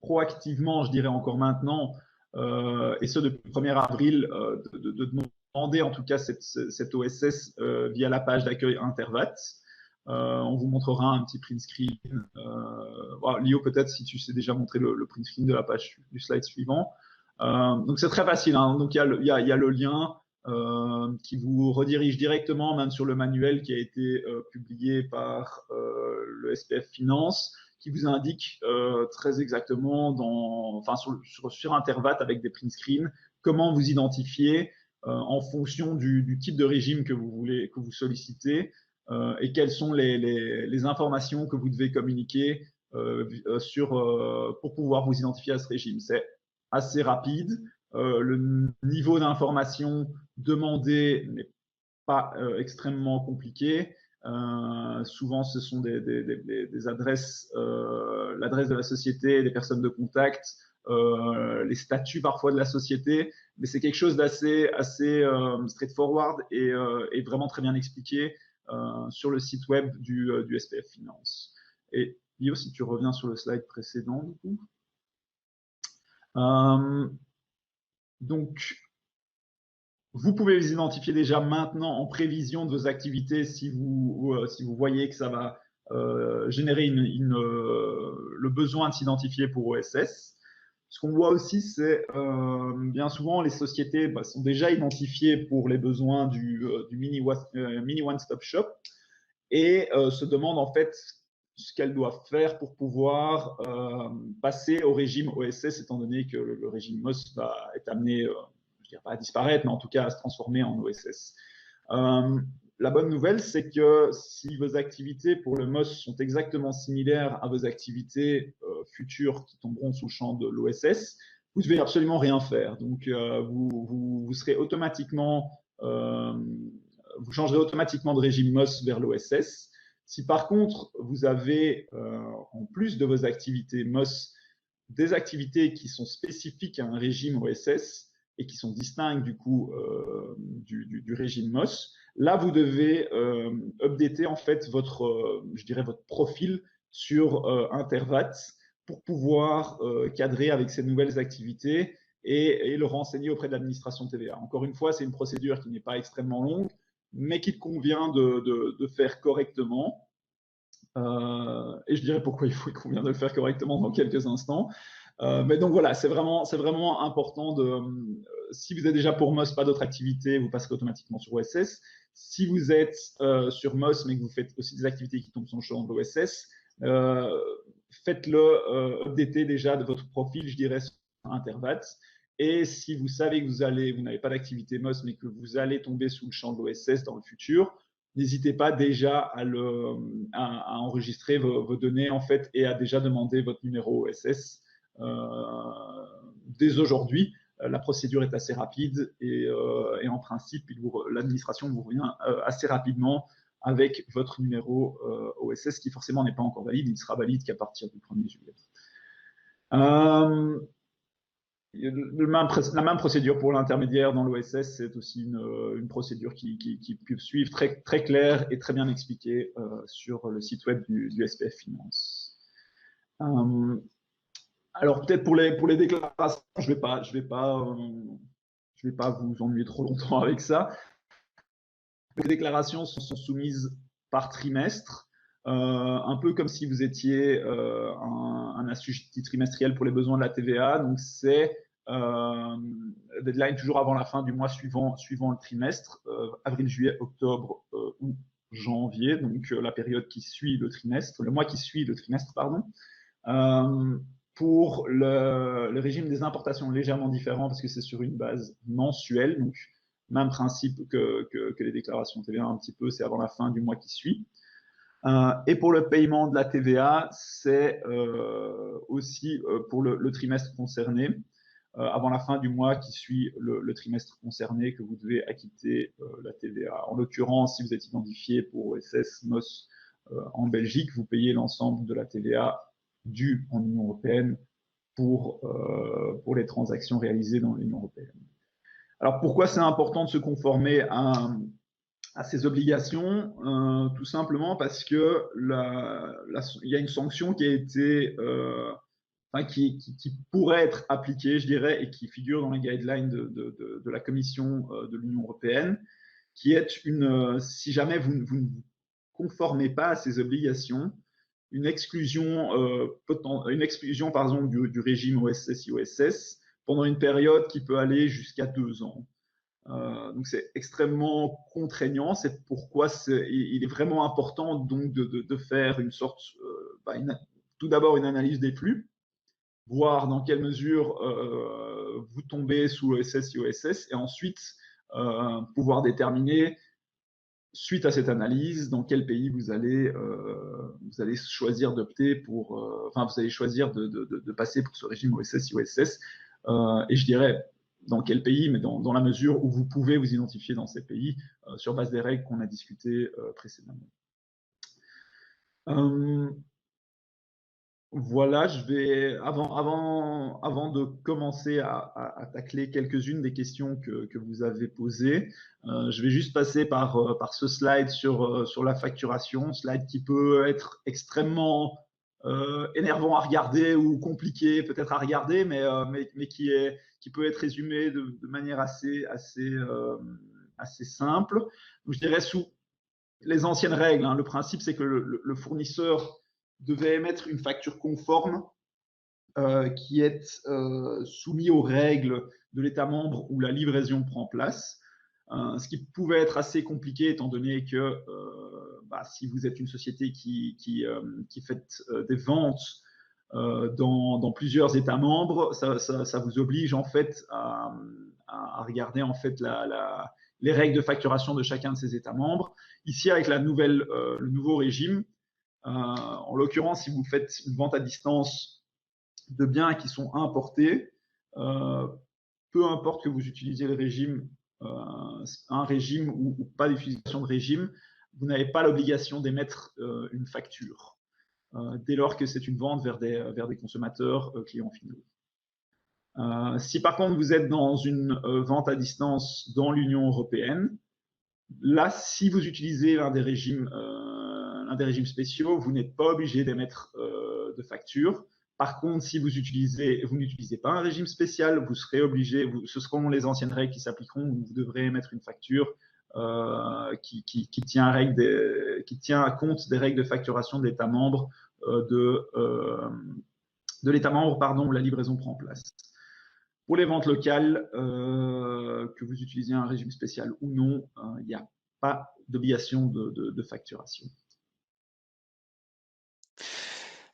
proactivement, je dirais encore maintenant, et ce depuis le 1er avril, de demander en tout cas cette OSS via la page d'accueil Intervat. On vous montrera un petit print screen. Lio, peut-être si tu sais déjà montrer le print screen de la page du slide suivant. Donc, c'est très facile. Hein. Donc, il y a le lien qui vous redirige directement même sur le manuel qui a été publié par le SPF Finance, qui vous indique très exactement sur Intervat avec des print screens comment vous identifier en fonction du type de régime que vous sollicitez et quelles sont les informations que vous devez communiquer pour pouvoir vous identifier à ce régime. C'est assez rapide. Le niveau d'information demandé n'est pas extrêmement compliqué. Souvent, ce sont des adresses, l'adresse de la société, les personnes de contact, les statuts parfois de la société, mais c'est quelque chose d'assez straightforward et vraiment très bien expliqué sur le site web du SPF Finance. Et Lio, si tu reviens sur le slide précédent, du coup. Donc, vous pouvez les identifier déjà maintenant en prévision de vos activités si vous voyez que ça va générer le besoin de s'identifier pour OSS. Ce qu'on voit aussi, c'est bien souvent les sociétés sont déjà identifiées pour les besoins du mini one-stop shop et se demandent en fait ce qu'elles doivent faire pour pouvoir passer au régime OSS, étant donné que le régime MOS est amené, je ne dirais pas à disparaître, mais en tout cas à se transformer en OSS. la bonne nouvelle, c'est que si vos activités pour le MOS sont exactement similaires à vos activités futures qui tomberont sous le champ de l'OSS, vous ne devez absolument rien faire. Donc, vous serez automatiquement, vous changerez automatiquement de régime MOS vers l'OSS. Si par contre, vous avez, en plus de vos activités MOS, des activités qui sont spécifiques à un régime OSS et qui sont distinctes du coup du régime MOS, là, vous devez updater en fait je dirais votre profil sur Intervat pour pouvoir cadrer avec ces nouvelles activités et le renseigner auprès de l'administration TVA. Encore une fois, c'est une procédure qui n'est pas extrêmement longue, mais qu'il convient de faire correctement. Et je dirais pourquoi il convient de le faire correctement dans quelques instants. Mais donc voilà, c'est vraiment important si vous êtes déjà pour MOS, pas d'autres activités, vous passerez automatiquement sur OSS. Si vous êtes sur MOS, mais que vous faites aussi des activités qui tombent sur le champ de l'OSS, faites-le updater déjà de votre profil, je dirais, sur Intervat. Et si vous savez que vous n'avez pas d'activité MOS, mais que vous allez tomber sous le champ de l'OSS dans le futur, n'hésitez pas déjà à enregistrer vos données en fait et à déjà demander votre numéro OSS dès aujourd'hui. La procédure est assez rapide et en principe, l'administration vous revient assez rapidement avec votre numéro OSS qui forcément n'est pas encore valide. Il ne sera valide qu'à partir du 1er juillet. La même procédure pour l'intermédiaire dans l'OSS, c'est aussi une procédure qui peut suivre très claire et très bien expliquée sur le site web du SPF Finance. Alors peut-être pour les déclarations, je vais pas vous ennuyer trop longtemps avec ça. Les déclarations sont soumises par trimestre, un peu comme si vous étiez un assujetti trimestriel pour les besoins de la TVA. Donc c'est deadline toujours avant la fin du mois suivant le trimestre, avril, juillet, octobre ou janvier, donc la période qui suit le trimestre, le mois qui suit le trimestre, pardon. Pour le régime des importations, légèrement différent parce que c'est sur une base mensuelle, donc même principe que les déclarations TVA un petit peu, c'est avant la fin du mois qui suit. Et pour le paiement de la TVA, c'est aussi pour le trimestre concerné, avant la fin du mois qui suit le trimestre concerné, que vous devez acquitter la TVA. En l'occurrence, si vous êtes identifié pour OSS, MOS en Belgique, vous payez l'ensemble de la TVA due en Union européenne pour les transactions réalisées dans l'Union européenne. Alors pourquoi c'est important de se conformer à ces obligations? Tout simplement parce que il y a une sanction qui a été qui pourrait être appliquée, je dirais, et qui figure dans les guidelines de la Commission de l'Union européenne, qui est si jamais vous ne vous conformez pas à ces obligations, une exclusion par exemple du régime OSS-IOSS pendant une période qui peut aller jusqu'à 2 ans. Donc c'est extrêmement contraignant. C'est pourquoi il est vraiment important donc de faire une sorte, tout d'abord une analyse des flux, voir dans quelle mesure vous tombez sous OSS, IOSS, et ensuite pouvoir déterminer, suite à cette analyse, dans quel pays vous allez choisir d'opter pour, vous allez choisir de passer pour ce régime OSS, IOSS, et je dirais dans quel pays, mais dans la mesure où vous pouvez vous identifier dans ces pays sur base des règles qu'on a discutées précédemment. Voilà, je vais, avant de commencer à tacler quelques-unes des questions que vous avez posées, je vais juste passer par ce slide sur la facturation, slide qui peut être extrêmement énervant à regarder ou compliqué peut-être à regarder, mais qui peut être résumé de manière assez simple. Donc, je dirais sous les anciennes règles, hein, le principe c'est que le fournisseur devait émettre une facture conforme qui est soumise aux règles de l'État membre où la livraison prend place, ce qui pouvait être assez compliqué étant donné que si vous êtes une société qui fait des ventes dans plusieurs États membres, ça vous oblige en fait à regarder en fait les règles de facturation de chacun de ces États membres. Ici, avec le nouveau régime, en l'occurrence, si vous faites une vente à distance de biens qui sont importés, peu importe que vous utilisiez le régime, un régime ou pas d'utilisation de régime, vous n'avez pas l'obligation d'émettre une facture, dès lors que c'est une vente vers des consommateurs clients finaux. Si par contre vous êtes dans une vente à distance dans l'Union européenne, là, si vous utilisez l'un des régimes spéciaux, vous n'êtes pas obligé d'émettre de facture. Par contre, si vous n'utilisez pas un régime spécial, vous serez obligé, ce seront les anciennes règles qui s'appliqueront, vous devrez émettre une facture qui tient compte des règles de facturation de l'État membre où la livraison prend place. Pour les ventes locales, que vous utilisiez un régime spécial ou non, il n'y a pas d'obligation de facturation.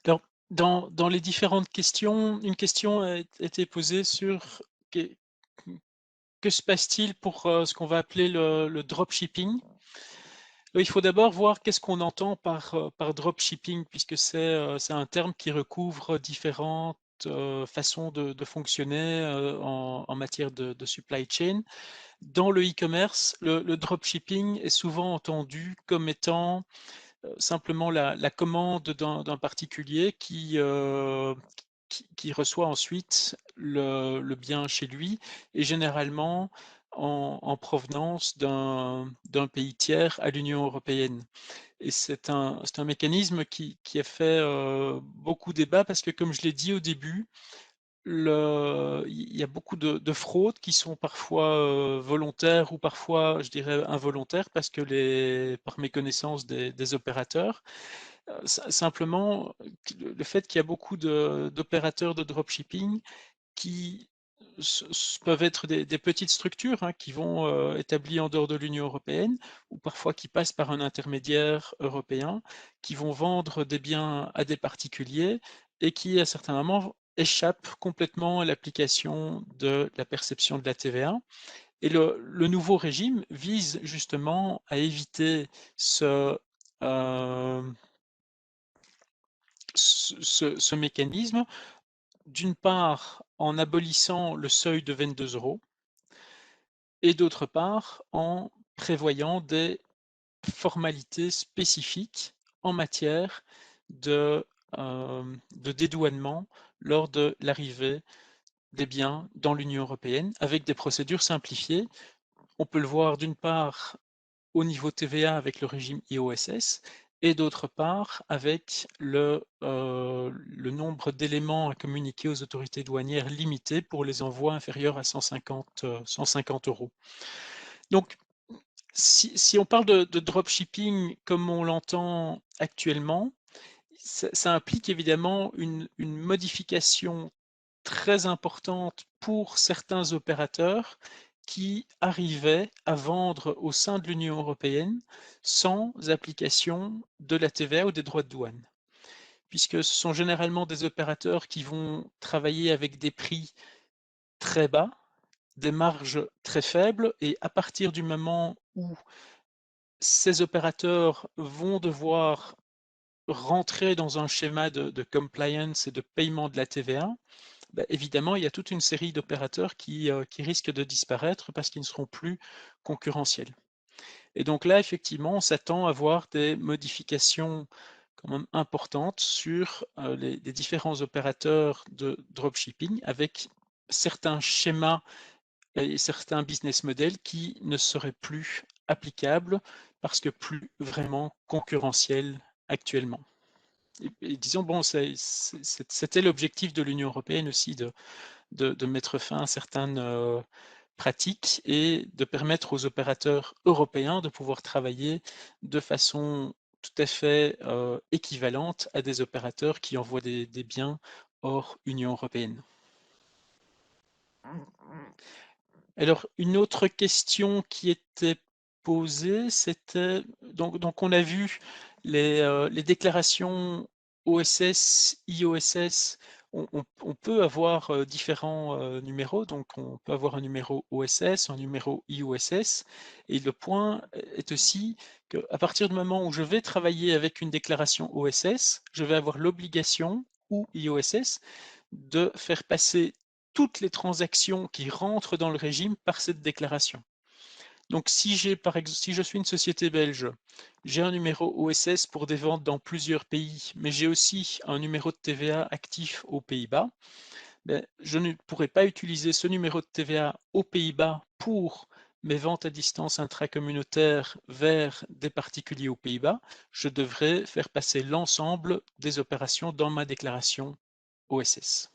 Alors, dans les différentes questions, une question a été posée sur que se passe-t-il pour ce qu'on va appeler le dropshipping. Il faut d'abord voir qu'est-ce qu'on entend par dropshipping, puisque c'est un terme qui recouvre différentes façons de fonctionner en matière de supply chain. Dans le e-commerce, le dropshipping est souvent entendu comme étant simplement la commande d'un particulier qui reçoit ensuite le bien chez lui, et généralement en provenance d'un pays tiers à l'Union européenne. Et c'est un mécanisme qui a fait beaucoup débat, parce que, comme je l'ai dit au début, il y a beaucoup de fraudes qui sont parfois volontaires ou parfois, je dirais, involontaires, parce que par méconnaissance des opérateurs. Simplement, le fait qu'il y a beaucoup d'opérateurs de dropshipping qui peuvent être des petites structures qui vont établies en dehors de l'Union européenne, ou parfois qui passent par un intermédiaire européen, qui vont vendre des biens à des particuliers et qui, à certains moments, échappent complètement à l'application de la perception de la TVA. Et le nouveau régime vise justement à éviter ce mécanisme, d'une part en abolissant le seuil de 22 € et d'autre part en prévoyant des formalités spécifiques en matière de dédouanement lors de l'arrivée des biens dans l'Union européenne, avec des procédures simplifiées. On peut le voir d'une part au niveau TVA avec le régime IOSS, et d'autre part avec le nombre d'éléments à communiquer aux autorités douanières limité pour les envois inférieurs à 150 €. Donc, si on parle de dropshipping comme on l'entend actuellement, ça implique évidemment une modification très importante pour certains opérateurs qui arrivaient à vendre au sein de l'Union européenne sans application de la TVA ou des droits de douane. Puisque ce sont généralement des opérateurs qui vont travailler avec des prix très bas, des marges très faibles, et à partir du moment où ces opérateurs vont devoir rentrer dans un schéma de compliance et de paiement de la TVA, évidemment, il y a toute une série d'opérateurs qui risquent de disparaître parce qu'ils ne seront plus concurrentiels. Et donc là, effectivement, on s'attend à voir des modifications quand même importantes sur les différents opérateurs de dropshipping, avec certains schémas et certains business models qui ne seraient plus applicables parce que plus vraiment concurrentiels actuellement. Et disons, bon, c'était l'objectif de l'Union européenne aussi, de mettre fin à certaines pratiques et de permettre aux opérateurs européens de pouvoir travailler de façon tout à fait équivalente à des opérateurs qui envoient des biens hors Union européenne. Alors, une autre question qui était posée, c'était, donc on a vu les déclarations OSS, IOSS on peut avoir différents numéros, donc on peut avoir un numéro OSS, un numéro IOSS, et le point est aussi qu'à partir du moment où je vais travailler avec une déclaration OSS, je vais avoir l'obligation, ou IOSS, de faire passer toutes les transactions qui rentrent dans le régime par cette déclaration. Donc si j'ai par exemple, si je suis une société belge, j'ai un numéro OSS pour des ventes dans plusieurs pays, mais j'ai aussi un numéro de TVA actif aux Pays-Bas, ben, je ne pourrais pas utiliser ce numéro de TVA aux Pays-Bas pour mes ventes à distance intracommunautaires vers des particuliers aux Pays-Bas. Je devrais faire passer l'ensemble des opérations dans ma déclaration OSS.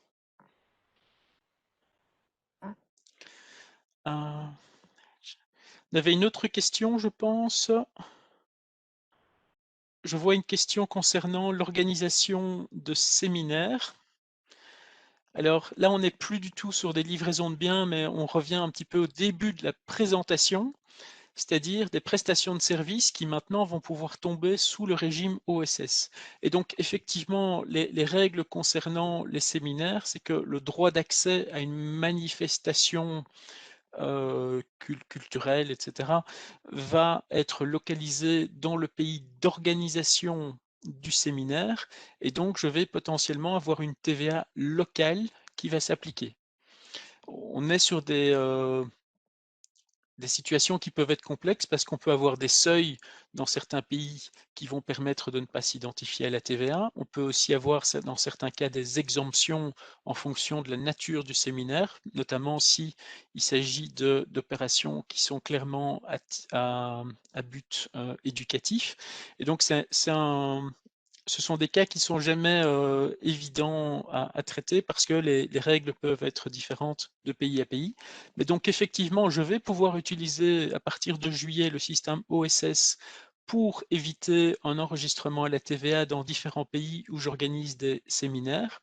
On avait une autre question, je pense. Je vois une question concernant l'organisation de séminaires. Alors là, on n'est plus du tout sur des livraisons de biens, mais on revient un petit peu au début de la présentation, c'est-à-dire des prestations de services qui maintenant vont pouvoir tomber sous le régime OSS. Et donc effectivement, les règles concernant les séminaires, c'est que le droit d'accès à une manifestation culturelle, etc., va être localisé dans le pays d'organisation du séminaire, et donc je vais potentiellement avoir une TVA locale qui va s'appliquer. On est sur des situations qui peuvent être complexes parce qu'on peut avoir des seuils dans certains pays qui vont permettre de ne pas s'identifier à la TVA. On peut aussi avoir dans certains cas des exemptions en fonction de la nature du séminaire, notamment si il s'agit d'opérations qui sont clairement à but éducatif. Et donc ce sont des cas qui sont jamais évidents à traiter parce que les règles peuvent être différentes de pays à pays. Mais donc effectivement, je vais pouvoir utiliser à partir de juillet le système OSS pour éviter un enregistrement à la TVA dans différents pays où j'organise des séminaires.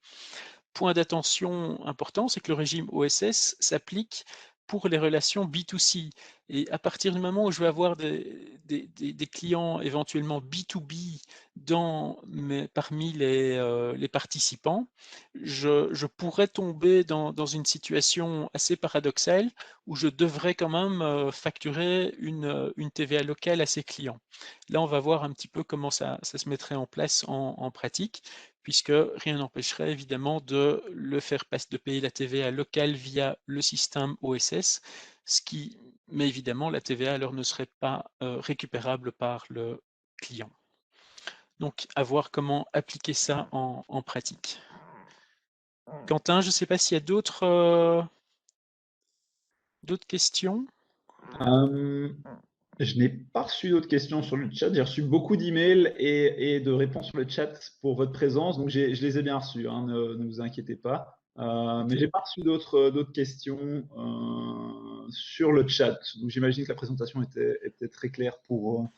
Point d'attention important, c'est que le régime OSS s'applique pour les relations B2C. Et à partir du moment où je vais avoir des clients éventuellement B2B parmi les participants, je pourrais tomber dans une situation assez paradoxale où je devrais quand même facturer une TVA locale à ces clients. Là, on va voir un petit peu comment ça se mettrait en place en pratique, puisque rien n'empêcherait évidemment de payer la TVA locale via le système OSS, mais évidemment la TVA alors ne serait pas récupérable par le client. Donc à voir comment appliquer ça en pratique. Quentin, je ne sais pas s'il y a d'autres questions. Je n'ai pas reçu d'autres questions sur le chat. J'ai reçu beaucoup d'emails et de réponses sur le chat pour votre présence. Donc, je les ai bien reçus, hein, ne vous inquiétez pas. Mais je n'ai pas reçu d'autres questions sur le chat. Donc, j'imagine que la présentation était très claire pour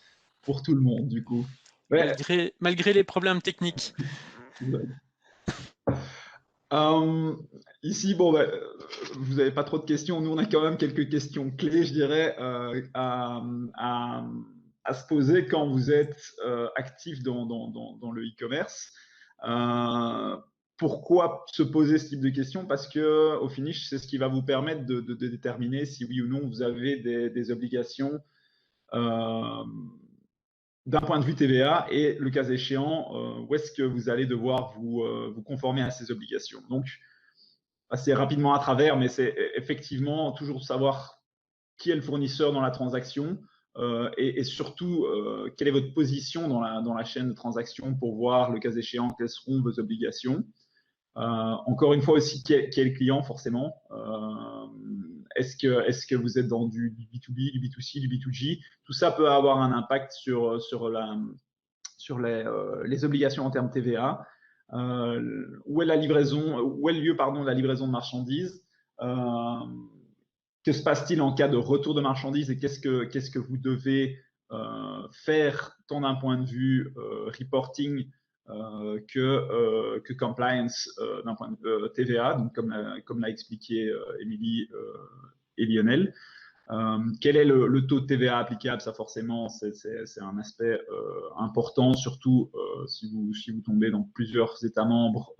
tout le monde, du coup. Ouais. Malgré les problèmes techniques. Ici, bon, vous n'avez pas trop de questions. Nous, on a quand même quelques questions clés, je dirais, à se poser quand vous êtes actif dans le e-commerce. Pourquoi se poser ce type de questions? Parce que au finish, c'est ce qui va vous permettre de déterminer si oui ou non vous avez des obligations d'un point de vue TVA et, le cas échéant, où est-ce que vous allez devoir vous conformer à ces obligations. Donc, assez rapidement à travers, mais c'est effectivement toujours savoir qui est le fournisseur dans la transaction et surtout quelle est votre position dans la chaîne de transaction pour voir, le cas échéant, quelles seront vos obligations. Encore une fois aussi, qui est le client forcément. Est-ce que vous êtes dans du B2B, du B2C, du B2G? Tout ça peut avoir un impact sur les obligations en termes TVA. Où est le lieu de la livraison de marchandises? Que se passe-t-il en cas de retour de marchandises et qu'est-ce que vous devez faire tant d'un point de vue reporting que compliance d'un point de vue TVA, donc comme l'a expliqué Émilie et Lionel. Quel est le taux de TVA applicable? Ça, forcément, c'est un aspect important, surtout si vous tombez dans plusieurs États membres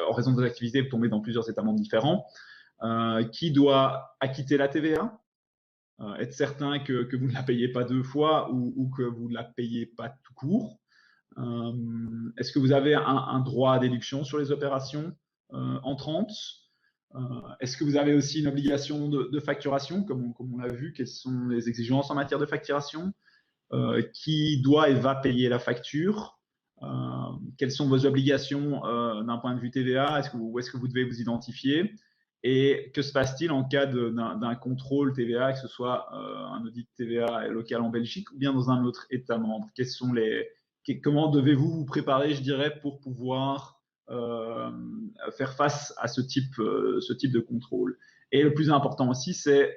en raison de vos activités, vous tombez dans plusieurs États membres différents, qui doit acquitter la TVA, être certain que vous ne la payez pas 2 fois ou que vous ne la payez pas tout court. Est-ce que vous avez un droit à déduction sur les opérations entrantes? Est-ce que vous avez aussi une obligation de facturation, comme on l'a vu? Quelles sont les exigences en matière de facturation? Qui doit et va payer la facture? Quelles sont vos obligations d'un point de vue TVA? Où est-ce que vous devez vous identifier? Et que se passe-t-il en cas d'un contrôle TVA, que ce soit un audit TVA local en Belgique ou bien dans un autre État membre? Comment devez-vous vous préparer, je dirais, pour pouvoir faire face à ce type de contrôle? Et le plus important aussi, c'est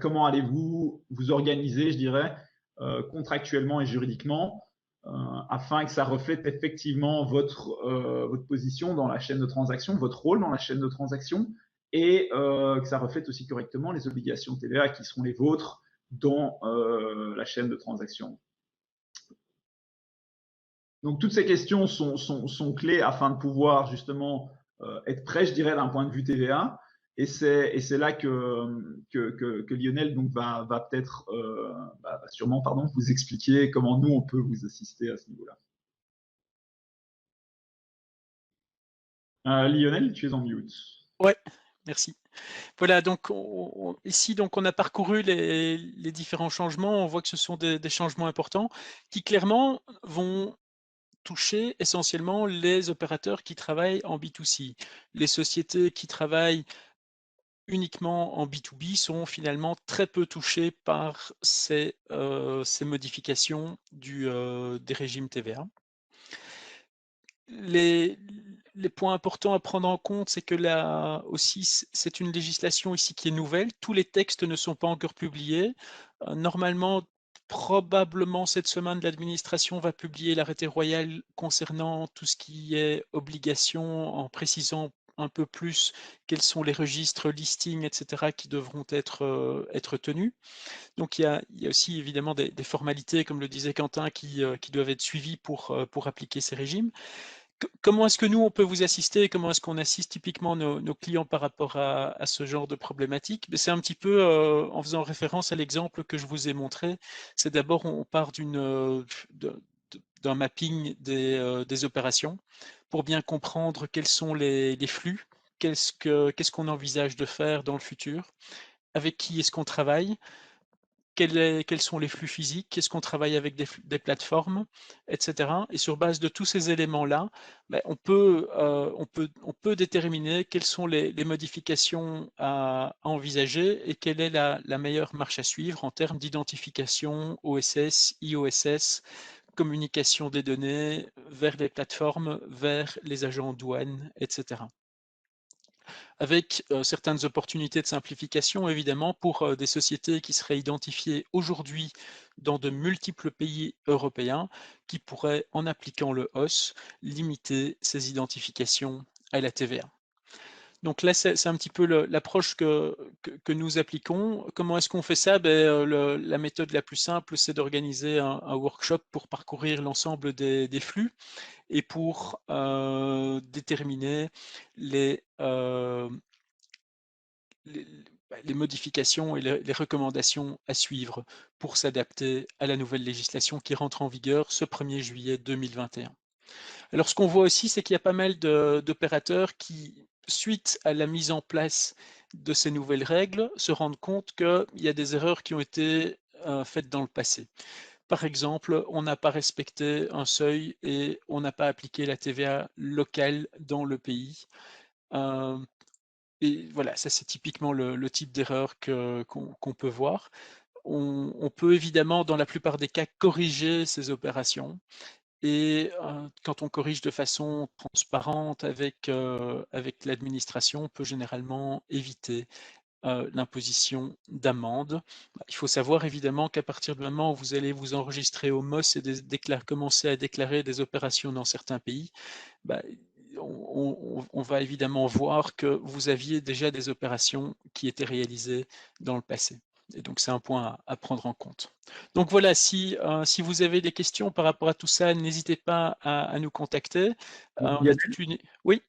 comment allez-vous vous organiser, je dirais, contractuellement et juridiquement, afin que ça reflète effectivement votre position dans la chaîne de transaction, votre rôle dans la chaîne de transaction, et que ça reflète aussi correctement les obligations TVA qui seront les vôtres dans la chaîne de transaction. Donc, toutes ces questions sont clés afin de pouvoir justement être prêt, je dirais, d'un point de vue TVA. Et c'est là que Lionel donc, va peut-être, sûrement, vous expliquer comment nous, on peut vous assister à ce niveau-là. Lionel, tu es en mute. Ouais, merci. Voilà, donc ici, on a parcouru les différents changements. On voit que ce sont des changements importants qui clairement vont toucher essentiellement les opérateurs qui travaillent en B2C. Les sociétés qui travaillent uniquement en B2B sont finalement très peu touchées par ces modifications des régimes TVA. Les points importants à prendre en compte, c'est que là aussi, c'est une législation ici qui est nouvelle. Tous les textes ne sont pas encore publiés. Normalement, probablement cette semaine, l'administration va publier l'arrêté royal concernant tout ce qui est obligation, en précisant un peu plus quels sont les registres, listings, etc., qui devront être tenus. Donc il y a aussi évidemment des formalités, comme le disait Quentin, qui doivent être suivies pour appliquer ces régimes. Comment est-ce que nous, on peut vous assister? Comment est-ce qu'on assiste typiquement nos clients par rapport à ce genre de problématique? C'est un petit peu en faisant référence à l'exemple que je vous ai montré. C'est d'abord, on part d'un mapping des opérations pour bien comprendre quels sont les flux, qu'est-ce qu'on envisage de faire dans le futur, avec qui est-ce qu'on travaille, quels sont les flux physiques, est-ce qu'on travaille avec des plateformes, etc. Et sur base de tous ces éléments-là, on peut déterminer quelles sont les modifications à envisager et quelle est la meilleure marche à suivre en termes d'identification OSS, IOSS, communication des données vers les plateformes, vers les agents douanes, etc. Avec certaines opportunités de simplification, évidemment, pour des sociétés qui seraient identifiées aujourd'hui dans de multiples pays européens, qui pourraient, en appliquant le HOS, limiter ces identifications à la TVA. Donc là, c'est un petit peu l'approche que nous appliquons. Comment est-ce qu'on fait ça? La méthode la plus simple, c'est d'organiser un workshop pour parcourir l'ensemble des flux et pour déterminer les modifications et les recommandations à suivre pour s'adapter à la nouvelle législation qui rentre en vigueur ce 1er juillet 2021. Alors, ce qu'on voit aussi, c'est qu'il y a pas mal d'opérateurs qui, suite à la mise en place de ces nouvelles règles, se rendent compte qu'il y a des erreurs qui ont été faites dans le passé. Par exemple, on n'a pas respecté un seuil et on n'a pas appliqué la TVA locale dans le pays. Et voilà, ça c'est typiquement le type d'erreur qu'on peut voir. On peut évidemment, dans la plupart des cas, corriger ces opérations. Et quand on corrige de façon transparente avec l'administration, on peut généralement éviter l'imposition d'amendes. Il faut savoir évidemment qu'à partir du moment où vous allez vous enregistrer au MOS et commencer à déclarer des opérations dans certains pays, on va évidemment voir que vous aviez déjà des opérations qui étaient réalisées dans le passé. Et donc, c'est un point à prendre en compte. Donc voilà, si vous avez des questions par rapport à tout ça, n'hésitez pas à nous contacter. Oui.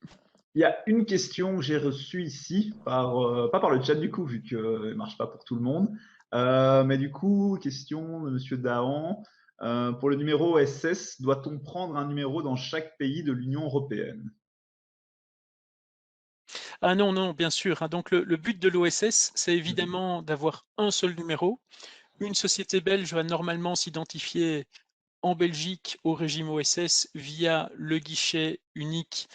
Il y a une question que j'ai reçue ici, pas par le chat du coup, vu qu'elle ne marche pas pour tout le monde. Mais du coup, question de Monsieur Dahan. Pour le numéro OSS, doit-on prendre un numéro dans chaque pays de l'Union européenne? Ah non, non, bien sûr, hein. Donc le but de l'OSS, c'est évidemment d'avoir un seul numéro. Une société belge va normalement s'identifier en Belgique au régime OSS via le guichet unique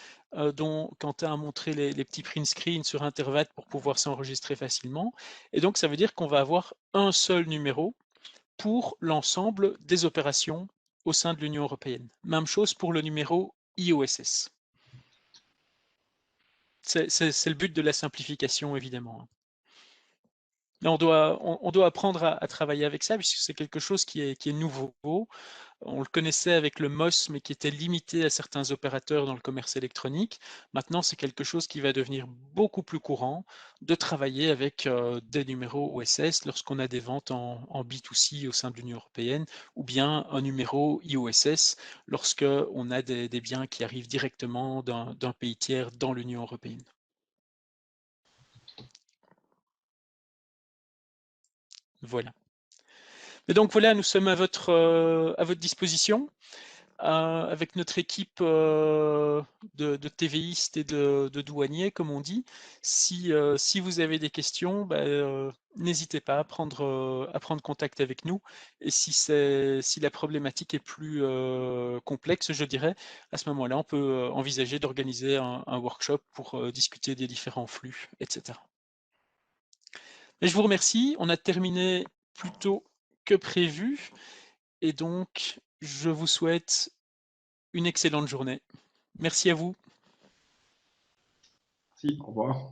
dont Quentin a montré les petits print screens sur Intervat pour pouvoir s'enregistrer facilement. Et donc ça veut dire qu'on va avoir un seul numéro pour l'ensemble des opérations au sein de l'Union européenne. Même chose pour le numéro IOSS. C'est le but de la simplification, évidemment. On doit apprendre à travailler avec ça, puisque c'est quelque chose qui est nouveau. On le connaissait avec le MOS, mais qui était limité à certains opérateurs dans le commerce électronique. Maintenant, c'est quelque chose qui va devenir beaucoup plus courant de travailler avec des numéros OSS lorsqu'on a des ventes en B2C au sein de l'Union européenne, ou bien un numéro IOSS lorsqu'on a des biens qui arrivent directement d'un pays tiers dans l'Union européenne. Voilà. Et donc voilà, nous sommes à votre disposition. Avec notre équipe de TVistes et de douaniers, comme on dit. Si vous avez des questions, n'hésitez pas à prendre contact avec nous. Et si la problématique est plus complexe, je dirais, à ce moment-là, on peut envisager d'organiser un workshop pour discuter des différents flux, etc. Mais je vous remercie. On a terminé plus tôt que prévu. Et donc, je vous souhaite une excellente journée. Merci à vous. Si, au revoir.